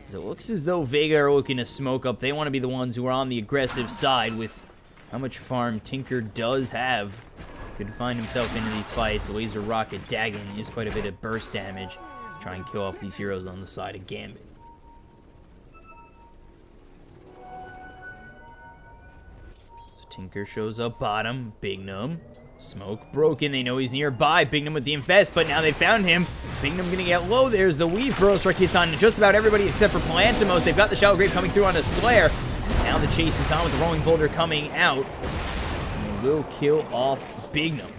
Speaker 1: As it looks as though Vega are looking to smoke up. They want to be the ones who are on the aggressive side with how much farm Tinker does have. Could find himself into these fights. Laser Rocket Dagon is quite a bit of burst damage. Try and kill off these heroes on the side of Gambit. So Tinker shows up bottom. Bignum. Smoke broken. They know he's nearby. Bignum with the Infest, but now they found him. Bignum gonna get low. There's the Weave. Burrow Strike hits on just about everybody except for Palantimos. They've got the Shallow Grave coming through on a Slayer. Now the chase is on with the Rolling Boulder coming out. And they will kill off Bignum.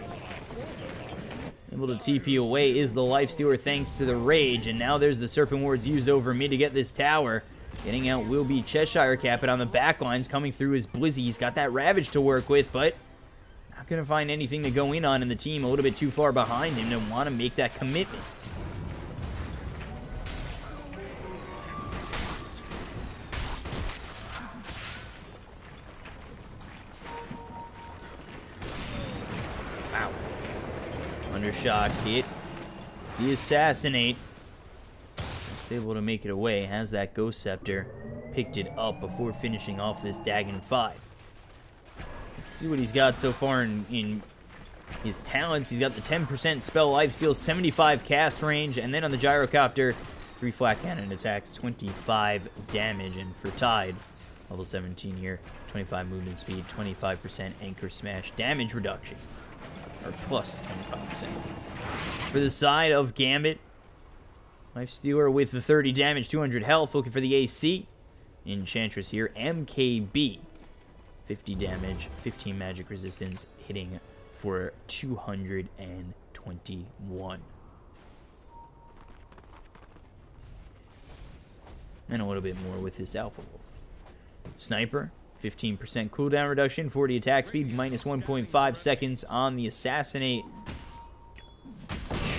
Speaker 1: Able to TP away is the Lifestealer thanks to the Rage. And now there's the Serpent Wards used over mid to get this tower. Getting out will be Cheshire Cat, but on the back lines coming through is Blizzy. He's got that Ravage to work with, but not going to find anything to go in on, and the team a little bit too far behind him to want to make that commitment. Wow. Undershot hit. The Assassinate. Just able to make it away. Has that Ghost Scepter. Picked it up before finishing off this Dagon 5. Let's see what he's got so far in his talents. He's got the 10% spell lifesteal, 75 cast range, and then on the Gyrocopter, 3 flat cannon attacks, 25 damage. And for Tide, level 17 here, 25 movement speed, 25% anchor smash damage reduction, or plus 25%. For the side of Gambit, Lifestealer with the 30 damage, 200 health, looking for the AC. Enchantress here, MKB. 50 damage, 15 magic resistance, hitting for 221. And a little bit more with this Alpha Wolf. Sniper, 15% cooldown reduction, 40 attack speed, minus 1.5 seconds on the Assassinate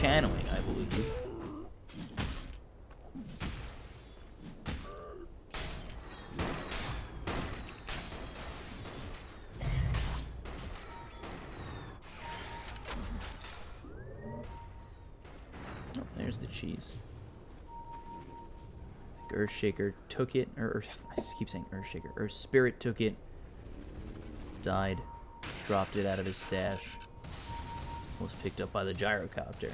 Speaker 1: channeling, I believe. There's the cheese. Earthshaker took it, or I keep saying Earthshaker. Earth Spirit took it, died, dropped it out of his stash. Was picked up by the gyrocopter.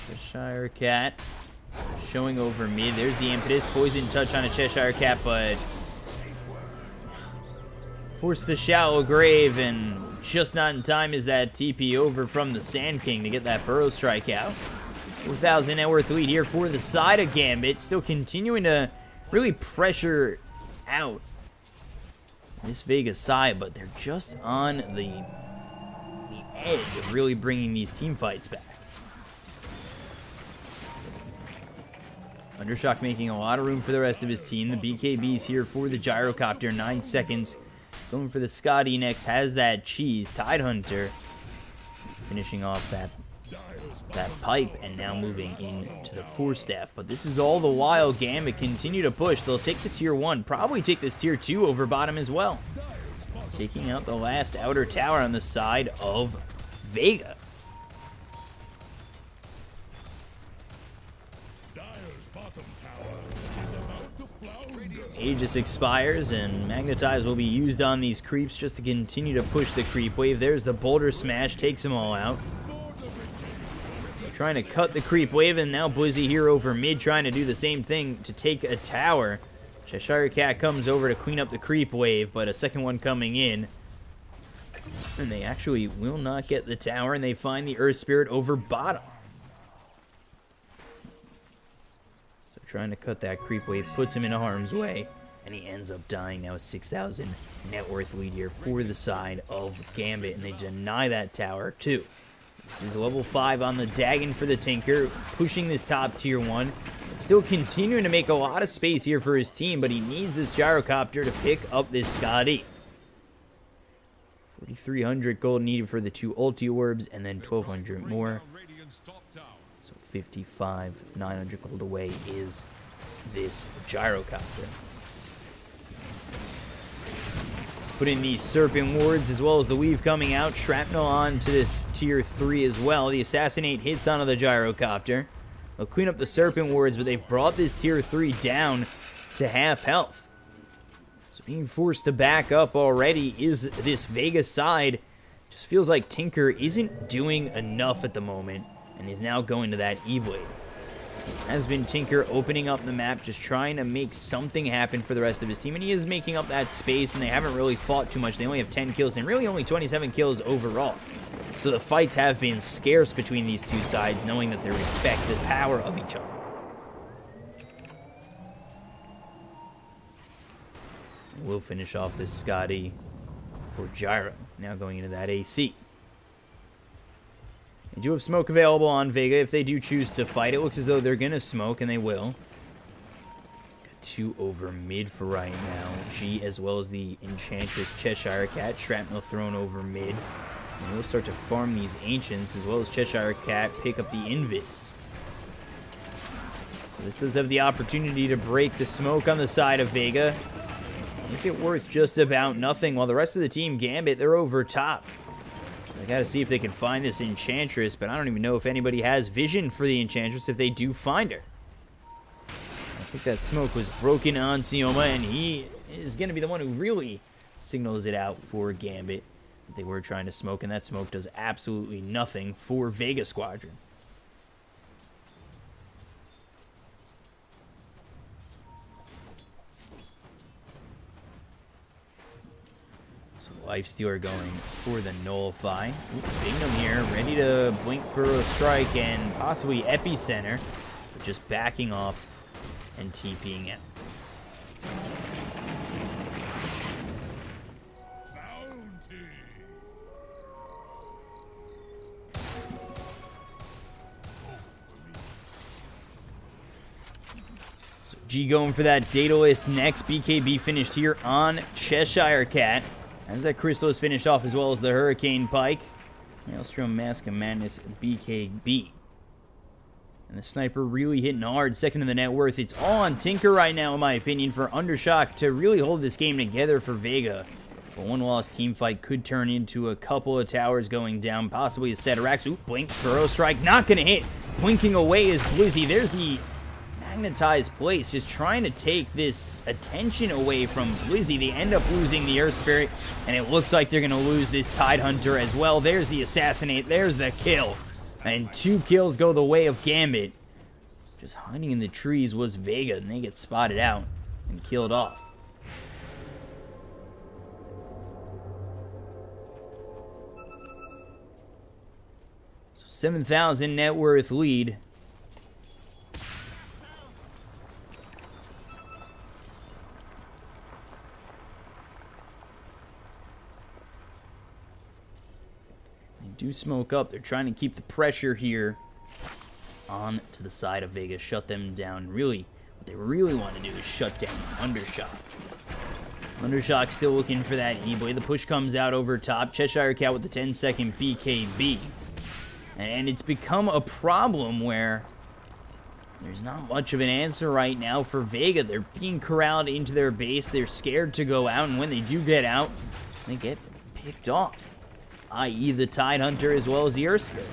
Speaker 1: Cheshire Cat showing over mid. There's the impetus. Poison touch on a Cheshire Cat, but forced the shallow grave, and just not in time is that TP over from the Sand King to get that Burrow Strike out. 4,000 net worth lead here for the side of Gambit. Still continuing to really pressure out this Vega side, but they're just on the edge of really bringing these team fights back. Undershock making a lot of room for the rest of his team. The BKB's here for the gyrocopter. 9 seconds. Going for the Scotty next. Has that cheese. Tidehunter finishing off that pipe, and now moving into the 4-staff. But this is all the while Gambit continue to push. They'll take the tier 1, probably take this tier 2 over bottom as well. Taking out the last outer tower on the side of Vega. Aegis expires, and Magnetize will be used on these creeps just to continue to push the creep wave. There's the Boulder Smash, takes them all out. Trying to cut the creep wave, and now Blizzy here over mid trying to do the same thing to take a tower. Cheshire Cat comes over to clean up the creep wave, but a second one coming in. And they actually will not get the tower, and they find the Earth Spirit over bottom. So trying to cut that creep wave puts him in harm's way, and he ends up dying. Now a 6,000 net worth lead here for the side of Gambit, and they deny that tower too. This is level 5 on the Dagon for the Tinker, pushing this top tier 1. Still continuing to make a lot of space here for his team, but he needs this gyrocopter to pick up this Scotty. 4,300 gold needed for the 2 ulti orbs, and then 1,200 more. So 55,900 gold away is this gyrocopter. Put in these Serpent Wards as well as the Weave coming out. Shrapnel on to this tier 3 as well. The Assassinate hits onto the gyrocopter. They'll clean up the Serpent Wards, but they've brought this tier 3 down to half health. So being forced to back up already is this Vega side. Just feels like Tinker isn't doing enough at the moment, and is now going to that E-Blade. Has been Tinker opening up the map, just trying to make something happen for the rest of his team, and he is making up that space, and they haven't really fought too much. They only have 10 kills, and really only 27 kills overall. So the fights have been scarce between these two sides, knowing that they respect the power of each other. We'll finish off this Scotty for Gyro, now going into that AC. They do have smoke available on Vega if they do choose to fight. It looks as though they're going to smoke, and they will. Got 2 over mid for right now. G as well as the Enchantress Cheshire Cat. Shrapnel thrown over mid. And we'll start to farm these Ancients as well as Cheshire Cat pick up the Invis. So this does have the opportunity to break the smoke on the side of Vega. Make it worth just about nothing, while the rest of the team, Gambit, they're over top. I gotta see if they can find this Enchantress, but I don't even know if anybody has vision for the Enchantress if they do find her. I think that smoke was broken on Sioma, and he is gonna be the one who really signals it out for Gambit. They were trying to smoke, and that smoke does absolutely nothing for Vega Squadron. So Lifestealer going for the Nullify. Bingham here, ready to blink Burrow Strike and possibly Epicenter, but just backing off and TPing out. So G going for that Daedalus next. BKB finished here on Cheshire Cat. As that Crystal is finished off, as well as the Hurricane Pike. Maelstrom, Mask of Madness, BKB. And the Sniper really hitting hard. Second in the net worth. It's all on Tinker right now, in my opinion, for Undershock to really hold this game together for Vega. But one lost team fight could turn into a couple of towers going down, possibly a set of racks. Ooh, blink, burrow strike, not gonna hit. Blinking away is Blizzy. There's the magnetized place, just trying to take this attention away from Blizzy. They end up losing the Earth Spirit, and it looks like they're gonna lose this Tide Hunter as well. There's the assassinate, there's the kill. And 2 kills go the way of Gambit. Just hiding in the trees was Vega, and they get spotted out and killed off. 7,000 net worth lead. They do smoke up. They're trying to keep the pressure here on to the side of Vega, shut them down. Really, what they really want to do is shut down Undershock. Undershock still looking for that E-Blade. The push comes out over top. Cheshire Cat with the 10-second BKB. And it's become a problem where there's not much of an answer right now for Vega. They're being corralled into their base. They're scared to go out, and when they do get out, they get picked off, i.e. the Tide Hunter as well as the Earth Spirit.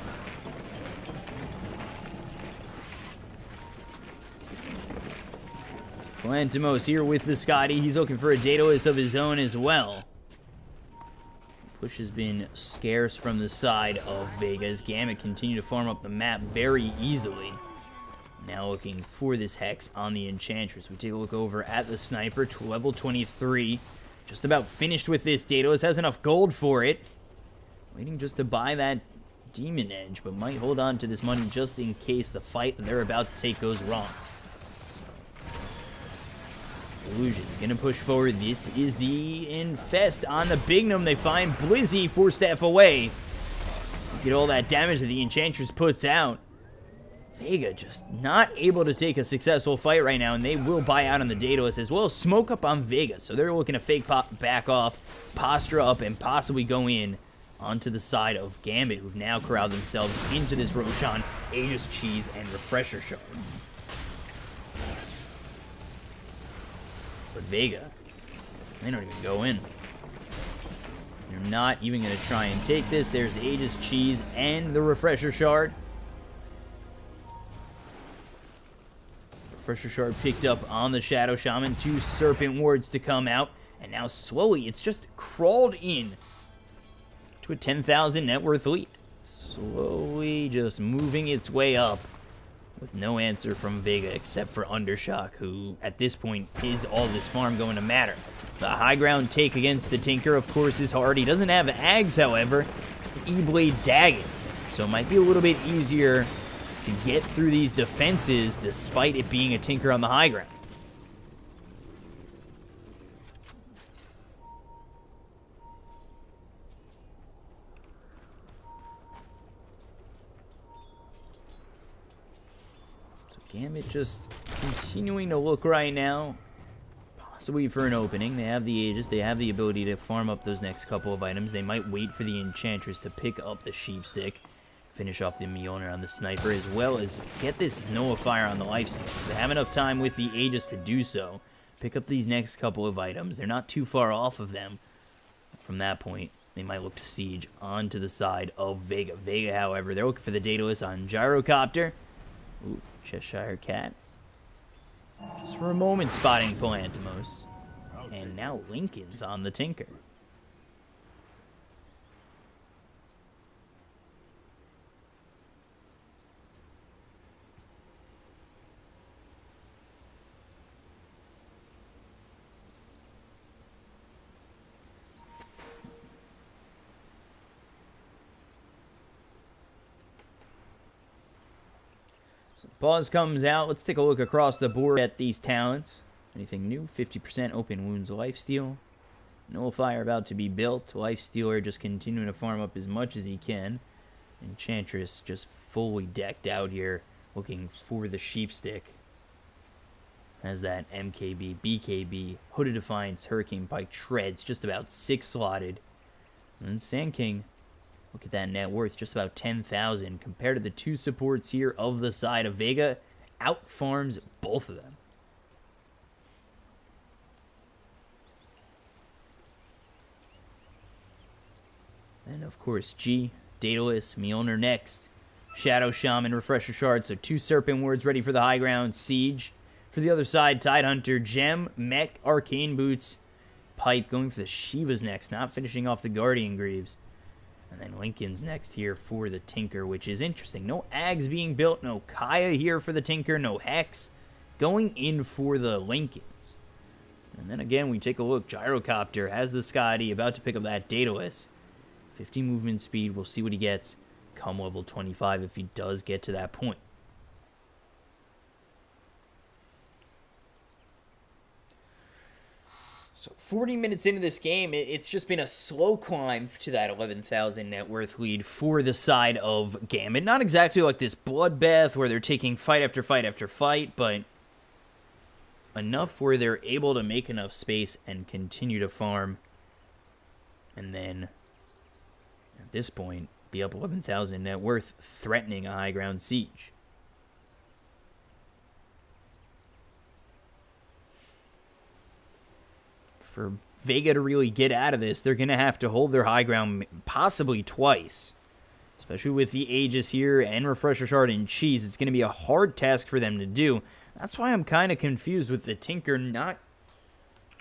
Speaker 1: Plantimos here with the Scotty. He's looking for a Daedalus of his own as well. Push has been scarce from the side of Vega's. Gambit continue to farm up the map very easily. Now looking for this Hex on the Enchantress. We take a look over at the Sniper to level 23. Just about finished with this Daedalus. Has enough gold for it. Waiting just to buy that Demon Edge, but might hold on to this money just in case the fight that they're about to take goes wrong. Illusion's gonna push forward. This is the Infest on the Bignum. They find Blizzy 4 staff away. Get all that damage that the Enchantress puts out. Vega just not able to take a successful fight right now, and they will buy out on the Daedalus as well as smoke up on Vega. So they're looking to fake back off, posture up, and possibly go in onto the side of Gambit, who've now corralled themselves into this Roshan, Aegis Cheese, and Refresher Shard. But Vega, they don't even go in. They're not even going to try and take this. There's Aegis Cheese and the Refresher Shard. Refresher Shard picked up on the Shadow Shaman. 2 Serpent Wards to come out. And now slowly, it's just crawled in to a 10,000 net worth lead. Slowly just moving its way up, with no answer from Vega except for Undershock, who at this point is all this farm going to matter. The high ground take against the Tinker, of course, is hard. He doesn't have Ags, however. He's got the E-Blade Daggett, so it might be a little bit easier to get through these defenses despite it being a Tinker on the high ground. Gambit just continuing to look right now, possibly for an opening. They have the Aegis, they have the ability to farm up those next couple of items. They might wait for the Enchantress to pick up the Sheepstick, finish off the Mjolnir on the Sniper, as well as get this Nullifier on the Lifesteal. They have enough time with the Aegis to do so. Pick up these next couple of items. They're not too far off of them. From that point, they might look to siege onto the side of Vega. Vega, however, they're looking for the Daedalus on Gyrocopter. Ooh, Cheshire Cat. Just for a moment spotting Plantimos. And now Lincoln's on the Tinker. So pause comes out. Let's take a look across the board at these talents. Anything new? 50% open wounds lifesteal. Nullifier about to be built. Lifestealer just continuing to farm up as much as he can. Enchantress just fully decked out here, looking for the Sheepstick. Has that MKB, BKB, Hooded Defiance, Hurricane Pike, Treads, just about 6 slotted. And then Sand King. Look at that net worth, just about 10,000. Compared to the 2 supports here of the side of Vega, out-farms both of them. And of course, G, Daedalus, Mjolnir next. Shadow Shaman, Refresher Shard, so 2 Serpent Words ready for the high ground. Siege. For the other side, Tidehunter, Gem, Mech, Arcane Boots, Pipe, going for the Shivas next, not finishing off the Guardian Greaves. And then Lincoln's next here for the Tinker, which is interesting. No Ags being built, no Kaya here for the Tinker, no Hex. Going in for the Lincolns. And then again, we take a look. Gyrocopter has the Scotty, about to pick up that Daedalus. 50 movement speed, we'll see what he gets come level 25 if he does get to that point. So 40 minutes into this game, it's just been a slow climb to that 11,000 net worth lead for the side of Gambit. Not exactly like this bloodbath where they're taking fight after fight after fight, but enough where they're able to make enough space and continue to farm. And then, at this point, be up 11,000 net worth, threatening a high ground siege. For Vega to really get out of this, they're going to have to hold their high ground possibly twice. Especially with the Aegis here and Refresher Shard and Cheese. It's going to be a hard task for them to do. That's why I'm kind of confused with the Tinker not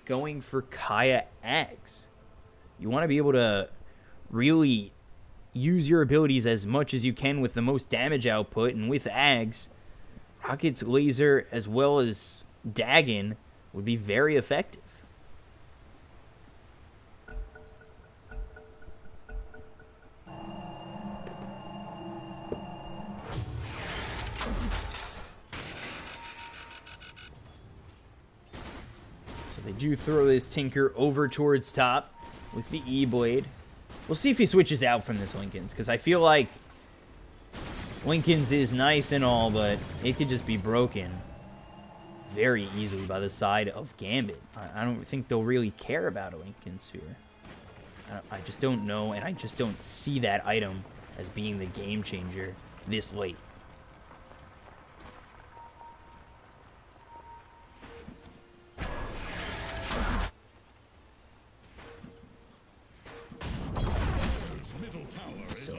Speaker 1: going for Kaya Ags. You want to be able to really use your abilities as much as you can with the most damage output. And with Ags, Rocket's Laser as well as Dagon would be very effective. They do throw this Tinker over towards top with the E-Blade. We'll see if he switches out from this Lincoln's, because I feel like Lincoln's is nice and all, but it could just be broken very easily by the side of Gambit. I don't think they'll really care about a Lincoln's here. I just don't know, and I just don't see that item as being the game changer this late.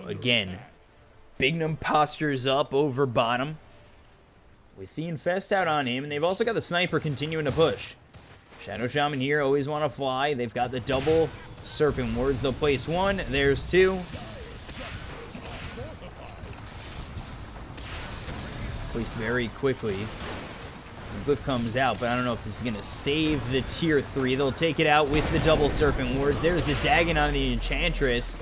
Speaker 1: Again, Bignum postures up over bottom with the Infest out on him, and they've also got the Sniper continuing to push. Shadow Shaman here always want to fly. They've got the double Serpent Words. They'll place 1. There's 2. Placed very quickly. The glyph comes out, but I don't know if this is going to save the tier 3. They'll take it out with the double Serpent Words. There's the Dagon on the Enchantress.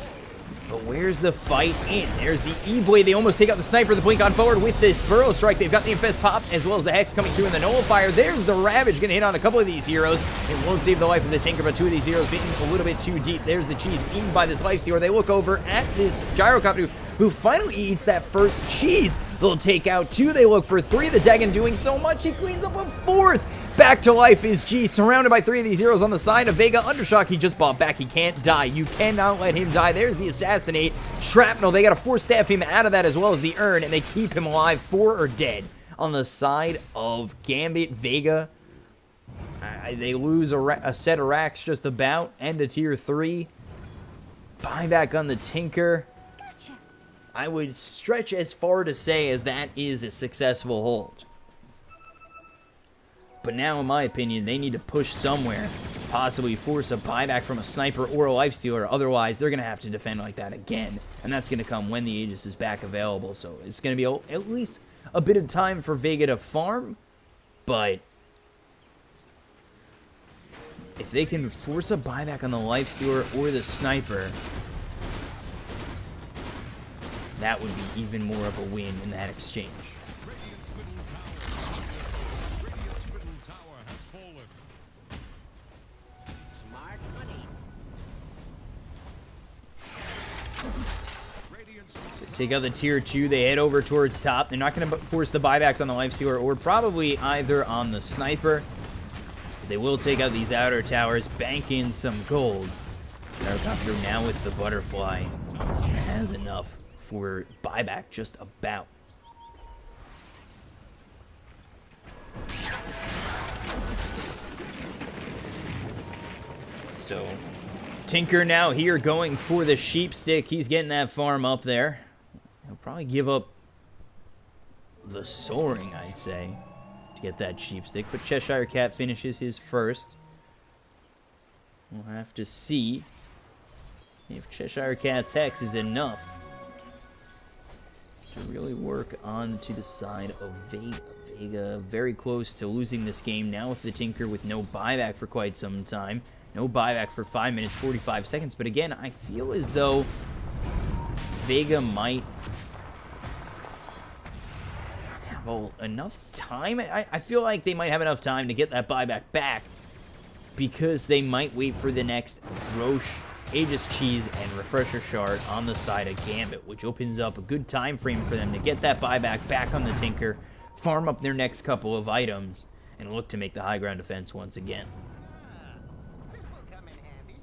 Speaker 1: But where's the fight in? There's the E-Blade. They almost take out the Sniper. The blink on forward with this Burrow Strike. They've got the Infest pop as well as the Hex coming through in the Nullifier. There's the Ravage. Going to hit on a couple of these heroes. It won't save the life of the Tinker, but 2 of these heroes being a little bit too deep. There's the Cheese eaten by this Lifestealer. They look over at this Gyrocopter who finally eats that first Cheese. They'll take out 2. They look for 3. The Dagon doing so much. He cleans up a 4th. Back to life is G, surrounded by 3 of these heroes on the side of Vega. Undershock, he just bought back. He can't die. You cannot let him die. There's the Assassinate. Shrapnel, they got to force staff him out of that as well as the Urn, and they keep him alive. 4 are dead. On the side of Gambit, Vega, they lose a set of racks just about. End of tier 3. Buyback on the Tinker. I would stretch as far to say as that is a successful hold. But now, in my opinion, they need to push somewhere. Possibly force a buyback from a Sniper or a Lifestealer. Otherwise, they're going to have to defend like that again. And that's going to come when the Aegis is back available. So it's going to be at least a bit of time for Vega to farm. But if they can force a buyback on the Lifestealer or the Sniper, that would be even more of a win in that exchange. Take out the tier 2. They head over towards top. They're not going to force the buybacks on the Lifestealer or probably either on the Sniper. But they will take out these outer towers, bank in some gold. Gyrocopter now with the Butterfly has enough for buyback just about. So Tinker now here going for the sheep stick. He's getting that farm up there. He'll probably give up the soaring, I'd say, to get that sheep stick. But Cheshire Cat finishes his first. We'll have to see if Cheshire Cat's Hex is enough to really work on to the side of Vega. Vega very close to losing this game now with the Tinker with no buyback for quite some time. No buyback for 5 minutes, 45 seconds. But again, I feel as though Vega might have enough time. I feel like they might have enough time to get that buyback back because they might wait for the next Roche, Aegis Cheese, and Refresher Shard on the side of Gambit, which opens up a good time frame for them to get that buyback back on the Tinker, farm up their next couple of items, and look to make the high ground defense once again.
Speaker 4: This will come in handy.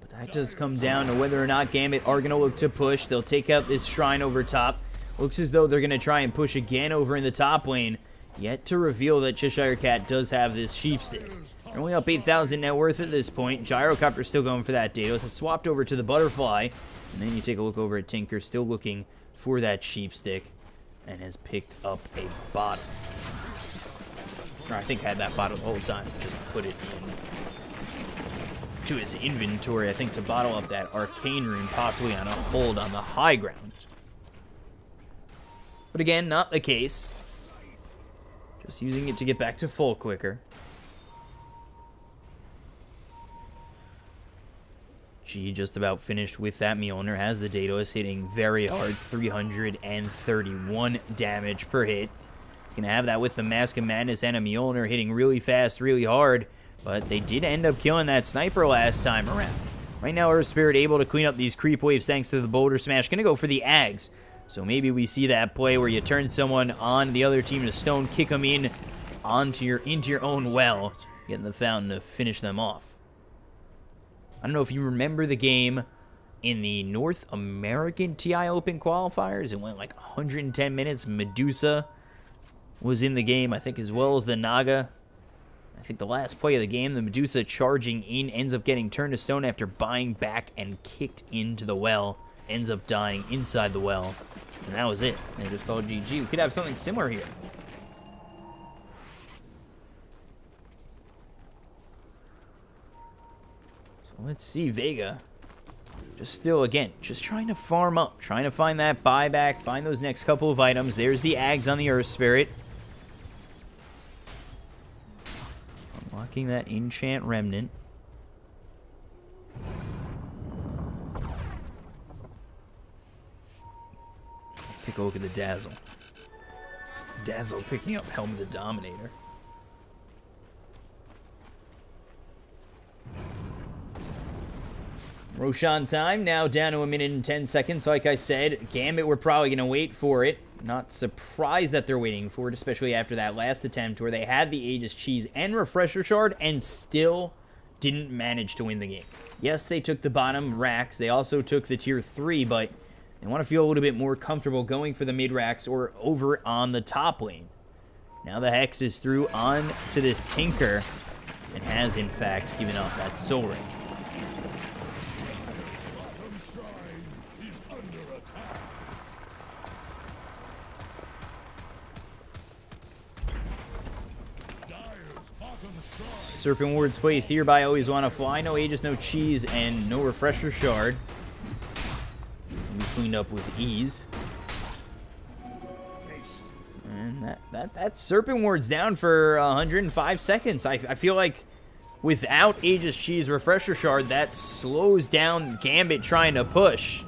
Speaker 1: But that does come down to whether or not Gambit are going to look to push. They'll take out this Shrine over top. Looks as though they're going to try and push again over in the top lane. Yet to reveal that Cheshire Cat does have this sheep stick. They're only up 8,000 net worth at this point. Gyrocopter still going for that Dados. It's swapped over to the Butterfly. And then you take a look over at Tinker, still looking for that sheep stick. And has picked up a bottle. Or I think had that bottle the whole time. Just put it in to his inventory, I think, to bottle up that Arcane Rune, possibly on a hold on the high ground. But again, not the case. Just using it to get back to full quicker. G just about finished with that Mjolnir. Has the Daedalus hitting very hard. 331 damage per hit. He's going to have that with the Mask of Madness and a Mjolnir hitting really fast, really hard. But they did end up killing that sniper last time around. Right now, Earth Spirit able to clean up these creep waves thanks to the Boulder Smash. Going to go for the Ags. So maybe we see that play where you turn someone on the other team to stone, kick them in into your own well, getting the fountain to finish them off. I don't know if you remember the game in the North American TI Open qualifiers. It went like 110 minutes. Medusa was in the game, I think, as well as the Naga. I think the last play of the game, the Medusa charging in, ends up getting turned to stone after buying back and kicked into the well. Ends up dying inside the well. And that was it. They just called GG. We could have something similar here. So let's see. Vega. Just still, again, just trying to farm up. Trying to find that buyback. Find those next couple of items. There's the Ags on the Earth Spirit. Unlocking that Enchant Remnant. Let's take a look at the Dazzle. Dazzle picking up Helm of the Dominator. Roshan time, now down to 1 minute and 10 seconds. Like I said, Gambit, we're probably going to wait for it. Not surprised that they're waiting for it, especially after that last attempt where they had the Aegis Cheese and Refresher Shard and still didn't manage to win the game. Yes, they took the bottom racks. They also took the tier 3, but they want to feel a little bit more comfortable going for the mid racks or over on the top lane. Now the Hex is through on to this Tinker and has, in fact, given up that Soul Ring.
Speaker 3: Bottom shrine is under attack. Dire's bottom shrine.
Speaker 1: Serpent Ward's placed here by Always Wanna Fly. No Aegis, no Cheese, and no Refresher Shard. Cleaned up with ease. And that Serpent Ward's down for 105 seconds. I feel like without Aegis Cheese Refresher Shard, that slows down Gambit trying to push.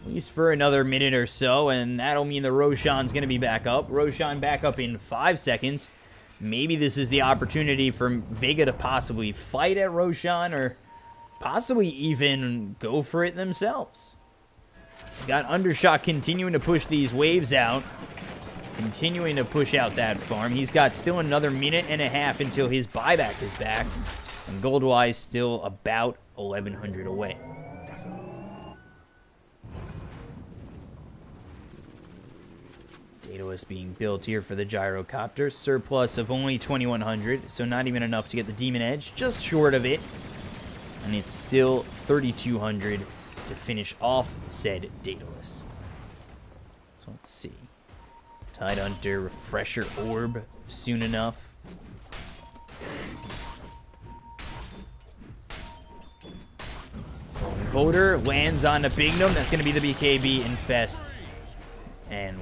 Speaker 1: At least for another minute or so, and that'll mean the Roshan's going to be back up. Roshan back up in 5 seconds. Maybe this is the opportunity for Vega to possibly fight at Roshan or possibly even go for it themselves. Got Undershot continuing to push these waves out. Continuing to push out that farm. He's got still another minute and a half until his buyback is back. And gold-wise, still about 1,100 away. Daedalus being built here for the gyrocopter. Surplus of only 2,100, so not even enough to get the Demon Edge. Just short of it. And it's still 3,200 to finish off said Daedalus. So let's see. Tide Hunter, Refresher Orb soon enough. Boater lands on a Bignum. That's going to be the BKB Infest. And,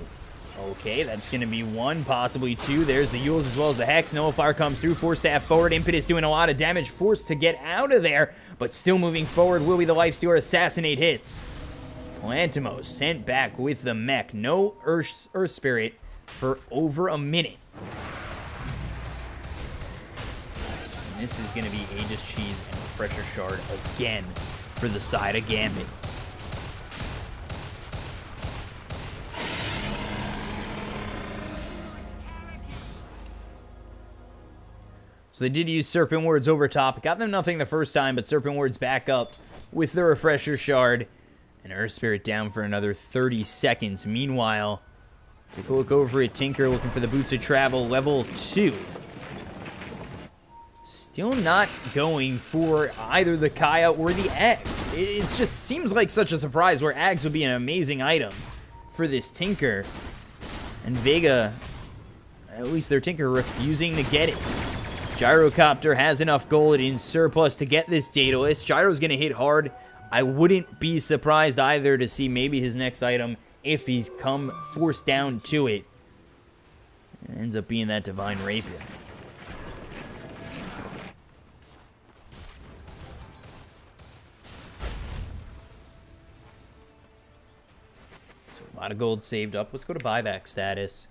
Speaker 1: okay, that's going to be one, possibly two. There's the Yules as well as the Hex. Nullifier comes through. Force Staff forward. Impetus doing a lot of damage. Forced to get out of there, but still moving forward. Will be the Lifestealer. Assassinate hits. Lantimos sent back with the mech. No Earth Spirit for over a minute. And this is going to be Aegis Cheese and Refresher Shard again for the side of Gambit. So they did use Serpent Words over top. Got them nothing the first time, but Serpent Words back up with the Refresher Shard. And Earth Spirit down for another 30 seconds. Meanwhile, take a look over at Tinker looking for the Boots of Travel level 2. Still not going for either the Kaya or the Eggs. It just seems like such a surprise where Eggs would be an amazing item for this Tinker. And Vega, at least their Tinker, refusing to get it. Gyrocopter has enough gold in surplus to get this Daedalus. Gyro's going to hit hard. I wouldn't be surprised either to see maybe his next item, if he's come forced down to it, it ends up being that Divine Rapier. So a lot of gold saved up. Let's go to buyback status.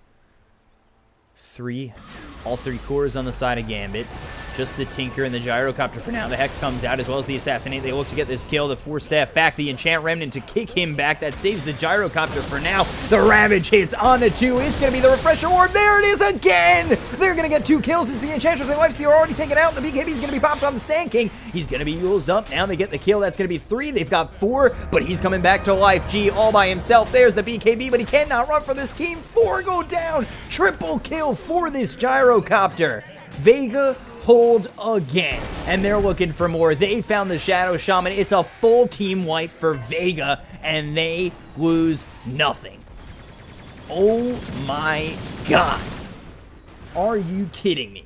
Speaker 1: All three cores on the side of Gambit. Just the Tinker and the Gyrocopter for now. The Hex comes out as well as the Assassinate. They look to get this kill. The Force Staff back. The Enchant Remnant to kick him back. That saves the Gyrocopter for now. The Ravage hits on the 2. It's going to be the Refresher Orb. There it is again. They're going to get 2 kills. It's the Enchantress and Lifestealer already taken out. The BKB is going to be popped on the Sand King. He's going to be used up. Now they get the kill. That's going to be 3. They've got 4, but he's coming back to life. G all by himself. There's the BKB, but he cannot run for this team. 4 go down. Triple kill for this Gyrocopter. Vega hold again, and they're looking for more. They found the Shadow Shaman. It's a full team wipe for Vega, and they lose nothing. Oh my god. Are you kidding me?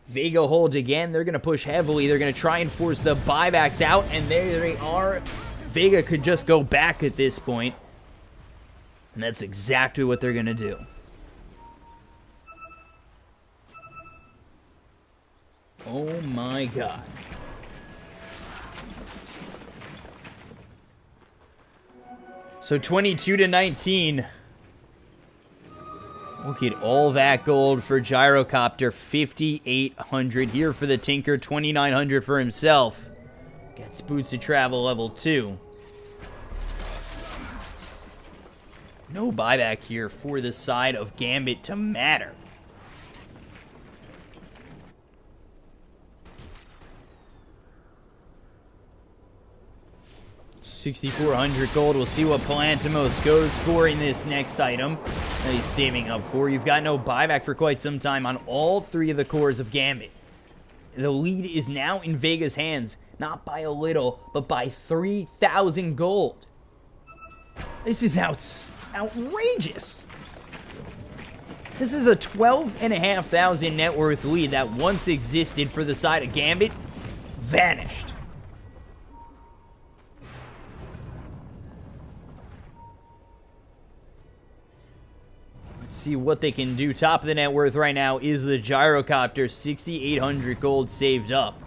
Speaker 1: Vega holds again. They're going to push heavily. They're going to try and force the buybacks out, and there they are. Vega could just go back at this point, and that's exactly what they're going to do. Oh my god. So 22-19. Look at all that gold for Gyrocopter. 5,800 here for the Tinker. 2,900 for himself. Gets Boots of Travel level 2. No buyback here for the side of Gambit to matter. 6,400 gold. We'll see what Palantimos goes for in this next item that he's saving up for. You've got no buyback for quite some time on all 3 of the cores of Gambit. The lead is now in Vega's hands, not by a little, but by 3,000 gold. This is outrageous. This is a 12,500 net worth lead that once existed for the side of Gambit, vanished. See what they can do. Top of the net worth right now is the Gyrocopter. 6,800 gold saved up.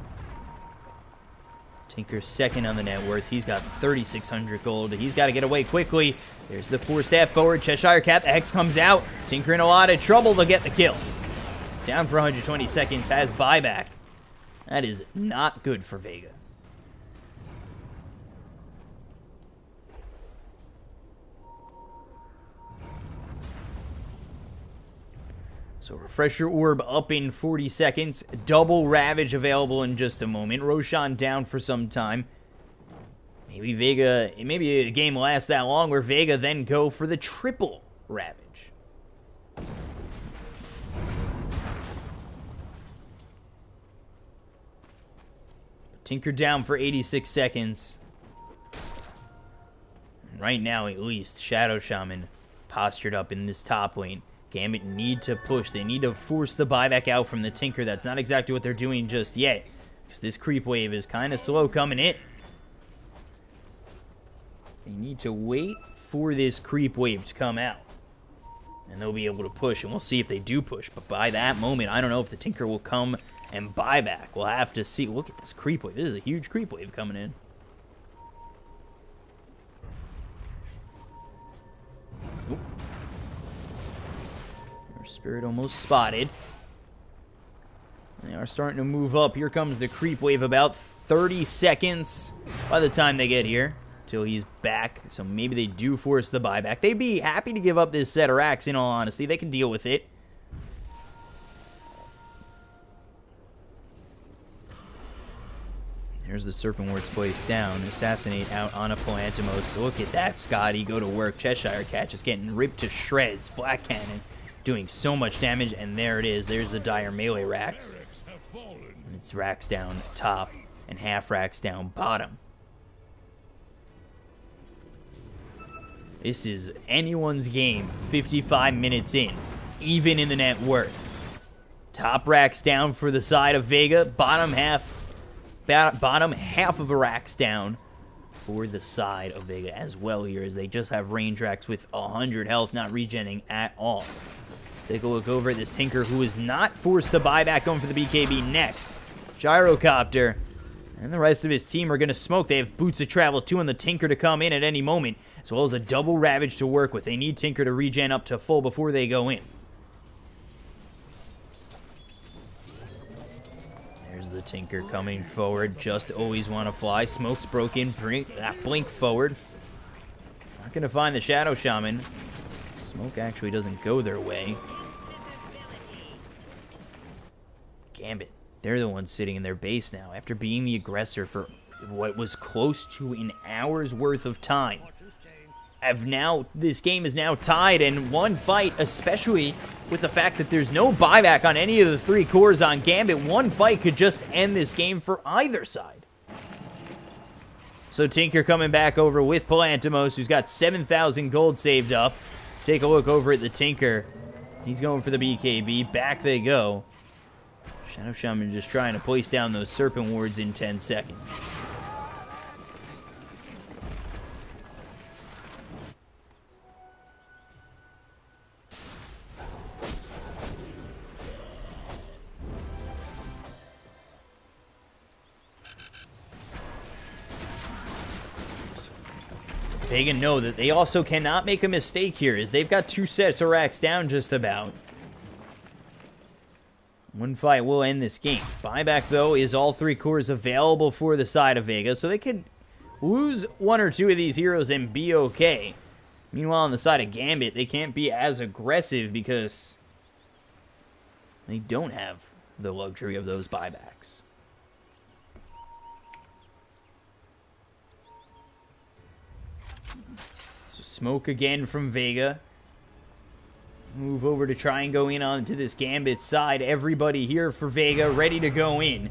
Speaker 1: Tinker's second on the net worth. He's got 3,600 gold. He's got to get away quickly. There's the Force Staff forward. Cheshire Cat. The Hex comes out. Tinker in a lot of trouble to get the kill. Down for 120 seconds. Has buyback. That is not good for Vega. So Refresher Orb up in 40 seconds. Double Ravage available in just a moment. Roshan down for some time. Maybe Vega, maybe a game lasts that long where Vega then go for the triple Ravage. Tinker down for 86 seconds. Right now, at least, Shadow Shaman postured up in this top lane. Gambit need to push. They need to force the buyback out from the Tinker. That's not exactly what they're doing just yet, because this creep wave is kind of slow coming in. They need to wait for this creep wave to come out, and they'll be able to push, and we'll see if they do push. But by that moment, I don't know if the Tinker will come and buy back. We'll have to see. Look at this creep wave. This is a huge creep wave coming in. Oop. Our Spirit almost spotted. They are starting to move up. Here comes the creep wave. About 30 seconds by the time they get here till he's back. So maybe they do force the buyback. They'd be happy to give up this set of racks, in all honesty. They can deal with it. Here's the Serpent Ward's placed down. Assassinate out on a Polantimos. Look at that, Scotty. Go to work. Cheshire Cat just getting ripped to shreds. Flat Cannon doing so much damage. And there it is. There's the dire melee racks. And it's racks down top and half racks down bottom. This is anyone's game 55 minutes in, even in the net worth. Top racks down for the side of Vega. Bottom half of a racks down for the side of Vega as well here, as they just have range racks with 100 health, not regenning at all. Take a look over at this Tinker, who is not forced to buy back, going for the BKB next. Gyrocopter and the rest of his team are going to smoke. They have Boots of Travel 2 on the Tinker to come in at any moment, as well as a double Ravage to work with. They need Tinker to regen up to full before they go in. There's the Tinker coming forward. Just always want to fly. Smoke's broken. Blink forward. Not going to find the Shadow Shaman. Smoke actually doesn't go their way. Gambit. They're the ones sitting in their base now after being the aggressor for what was close to an hour's worth of time. This game is now tied in one fight, especially with the fact that there's no buyback on any of the three cores on Gambit. One fight could just end this game for either side. So Tinker coming back over with Polantimos, who's got 7,000 gold saved up. Take a look over at the Tinker. He's going for the BKB. Back they go. Shadow Shaman just trying to place down those Serpent Wards in 10 seconds. Vega know that they also cannot make a mistake here, as they've got two sets of racks down just about. One fight will end this game. Buyback, though, is all three cores available for the side of Vega, so they could lose one or two of these heroes and be okay. Meanwhile, on the side of Gambit, they can't be as aggressive because they don't have the luxury of those buybacks. So smoke again from Vega. Move over to try and go in onto this Gambit side. Everybody here for Vega ready to go in.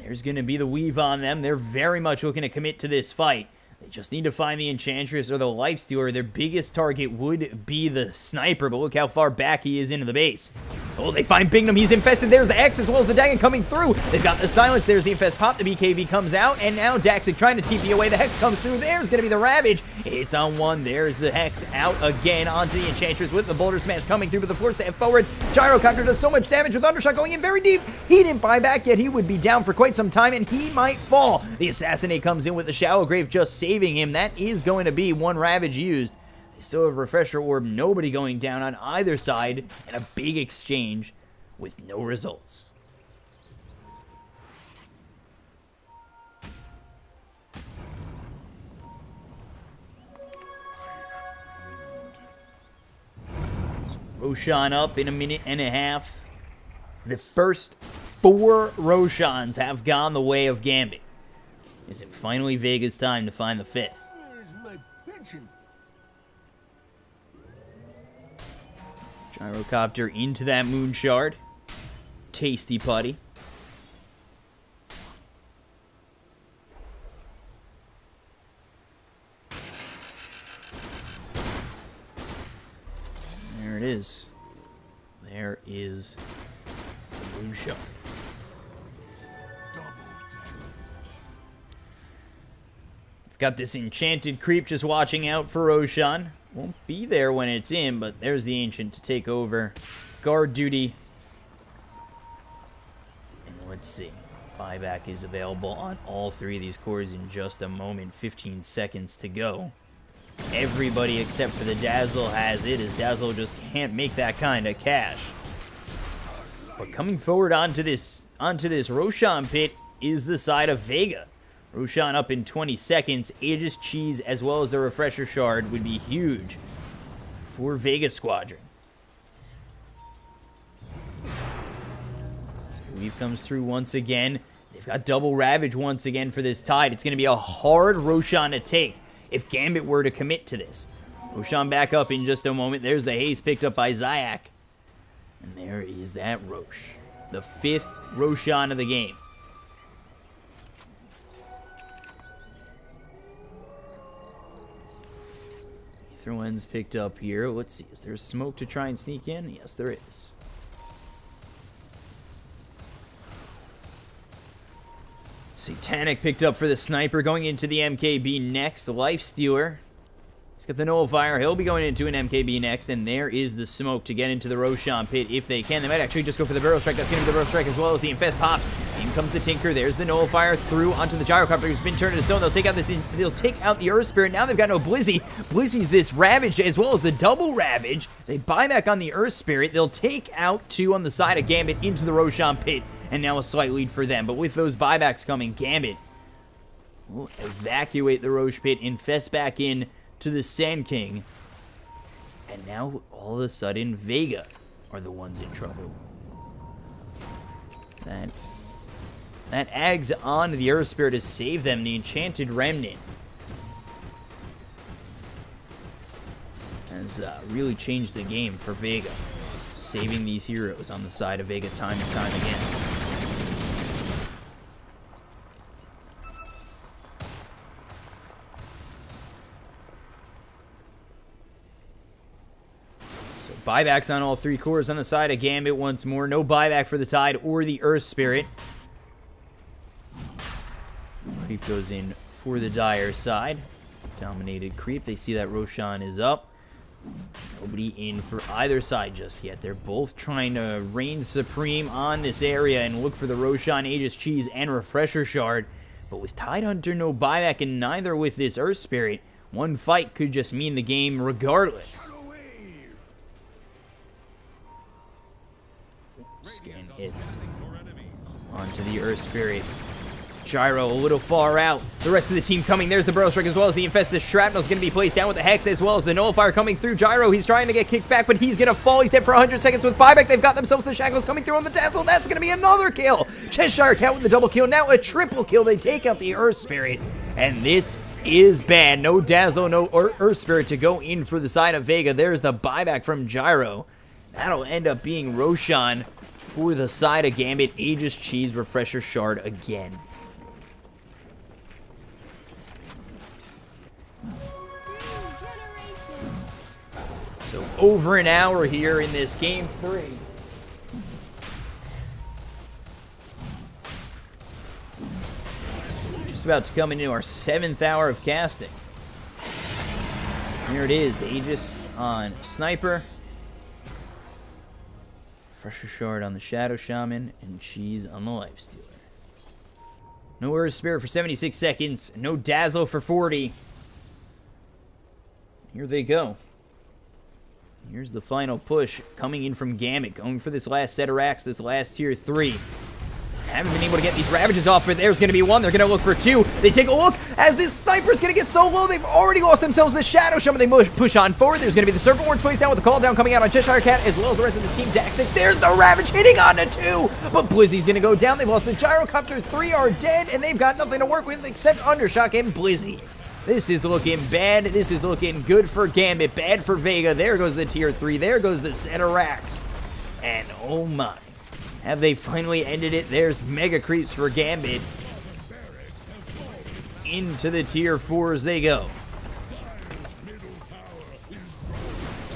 Speaker 1: There's going to be the weave on them. They're very much looking to commit to this fight. They just need to find the Enchantress or the Lifestealer. Their biggest target would be the Sniper, but look how far back he is into the base. Oh, they find Bignum. He's infested. There's the X as well as the Dagon coming through. They've got the Silence. There's the Infest Pop. The BKB comes out, and now Daxic trying to TP away. The Hex comes through. There's going to be the Ravage. It's on one. There's the Hex out again onto the Enchantress with the Boulder Smash coming through with the force step forward. Gyrocopter does so much damage with Undershot going in very deep. He didn't buy back, yet he would be down for quite some time, and he might fall. The Assassinate comes in with the Shallow Grave just saving him. That is going to be one Ravage used. They still have Refresher Orb. Nobody going down on either side, and a big exchange with no results. So Roshan up in a minute and a half. The first 4 Roshans have gone the way of Gambit. Is it finally Vega's time to find the 5th?
Speaker 3: Where's my pension?
Speaker 1: Gyrocopter into that moon shard. Tasty putty. There it is. There is the moon shard. Got this enchanted creep just watching out for Roshan. Won't be there when it's in, but there's the Ancient to take over guard duty. And let's see. Buyback is available on all 3 of these cores in just a moment. 15 seconds to go. Everybody except for the Dazzle has it, as Dazzle just can't make that kind of cash. But coming forward onto this Roshan pit is the side of Vega. Roshan up in 20 seconds. Aegis Cheese as well as the Refresher Shard would be huge for Vega Squadron. So Weave comes through once again. They've got double Ravage once again for this Tide. It's going to be a hard Roshan to take if Gambit were to commit to this. Roshan back up in just a moment. There's the haze picked up by Zayak. And there is that Rosh. The 5th Roshan of the game. One's picked up here. Let's see. Is there a smoke to try and sneak in? Yes, there is. Satanic picked up for the sniper, going into the MKB next. The Lifestealer. He's got the Nullifier. He'll be going into an MKB next. And there is the smoke to get into the Roshan pit if they can. They might actually just go for the Barrel Strike. That's going to be the Barrel Strike as well as the Infest Pop. In comes the Tinker. There's the Nullifier through onto the Gyrocopter who's been turned into stone. They'll take out the Earth Spirit. Now they've got no Blizzy. Blizzy's this Ravage as well as the double Ravage. They buy back on the Earth Spirit. They'll take out 2 on the side of Gambit into the Roshan pit. And now a slight lead for them. But with those buybacks coming, Gambit will evacuate the Roche pit, infest back in to the Sand King. And now, all of a sudden, Vega are the ones in trouble. That Ags on the Earth Spirit to save them, the Enchanted Remnant. Has really changed the game for Vega. Saving these heroes on the side of Vega time and time again. So buybacks on all 3 cores on the side of Gambit once more. No buyback for the Tide or the Earth Spirit. Creep goes in for the Dire side. Dominated Creep. They see that Roshan is up. Nobody in for either side just yet. They're both trying to reign supreme on this area and look for the Roshan, Aegis Cheese, and Refresher Shard. But with Tidehunter, no buyback, and neither with this Earth Spirit, one fight could just mean the game regardless. Scan hits onto the Earth Spirit. Gyro a little far out. The rest of the team coming. There's the Burrow Strike as well as the Infest. The Shrapnel is going to be placed down with the Hex as well as the Nullifier coming through. Gyro, he's trying to get kicked back, but he's going to fall. He's dead for 100 seconds with buyback. They've got themselves the Shackles coming through on the Dazzle. That's going to be another kill. Cheshire Cat with the double kill. Now a triple kill. They take out the Earth Spirit. And this is bad. No Dazzle, no Earth Spirit to go in for the side of Vega. There's the buyback from Gyro. That'll end up being Roshan for the side of Gambit. Aegis Cheese, Refresher Shard again. So over an hour here in this game 3. Just about to come into our 7th hour of casting. Here it is, Aegis on Sniper. Refresher Shard on the Shadow Shaman, and Cheese on the Lifestealer. No Earth Spirit for 76 seconds, no Dazzle for 40. Here they go. Here's the final push coming in from Gambit, going for this last set of racks, this last tier 3. Haven't been able to get these Ravages off, but there's going to be one. They're going to look for two. They take a look as this Sniper's going to get so low. They've already lost themselves the Shadow Shaman. They push on forward. There's going to be the Serpent Wards placed down with the call down coming out on Cheshire Cat, as well as the rest of this team. Daxic, there's the Ravage hitting on the two, but Blizzy's going to go down. They've lost the Gyrocopter. 3 are dead, and they've got nothing to work with except Undershock and Blizzy. This is looking bad. This is looking good for Gambit, bad for Vega. There goes the tier 3. There goes the Ceterax. And oh my. Have they finally ended it? There's mega creeps for Gambit. Into the tier 4s they go.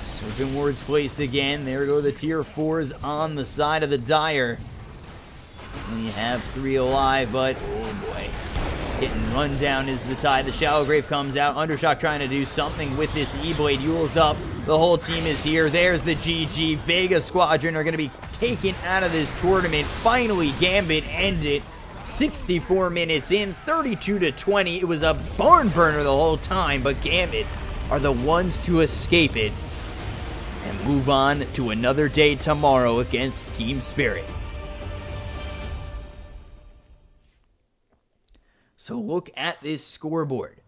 Speaker 1: Serpent Wards placed again. There go the tier 4s on the side of the Dire. We have 3 alive, but oh boy. Getting run down is the tide. The Shallow Grave comes out. Undershock trying to do something with this E-Blade. Yule's up. The whole team is here. There's the GG. Vega Squadron are going to be taken out of this tournament. Finally, Gambit ended. 64 minutes in, 32-20. It was a barn burner the whole time, but Gambit are the ones to escape it and move on to another day tomorrow against Team Spirit. So look at this scoreboard.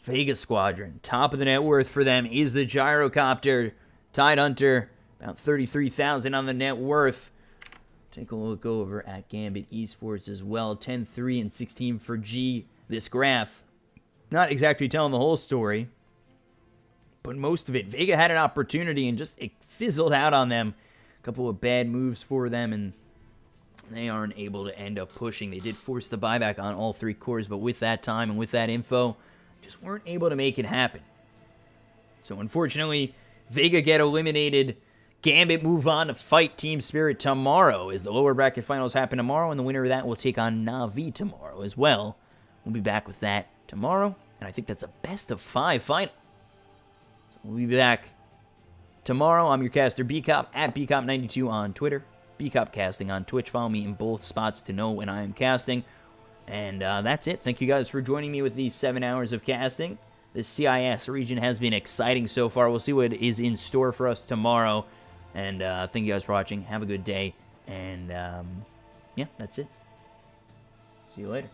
Speaker 1: Vega Squadron, top of the net worth for them is the Gyrocopter. Tide Hunter, about 33,000 on the net worth. Take a look over at Gambit Esports as well. 10-3 and 16 for G. This graph, not exactly telling the whole story, but most of it. Vega had an opportunity and just it fizzled out on them. A couple of bad moves for them, and they aren't able to end up pushing. They did force the buyback on all 3 cores, but with that time and with that info, just weren't able to make it happen. So unfortunately, Vega get eliminated. Gambit move on to fight Team Spirit tomorrow as the lower bracket finals happen tomorrow, and the winner of that will take on Na'Vi tomorrow as well. We'll be back with that tomorrow, and I think that's a best of 5 final. So we'll be back tomorrow. I'm your caster, BCop, at BCop92 on Twitter. BCop Casting on Twitch. Follow me in both spots to know when I am casting. And that's it. Thank you guys for joining me with these 7 hours of casting. The CIS region has been exciting so far. We'll see what is in store for us tomorrow. And thank you guys for watching. Have a good day. And yeah, that's it. See you later.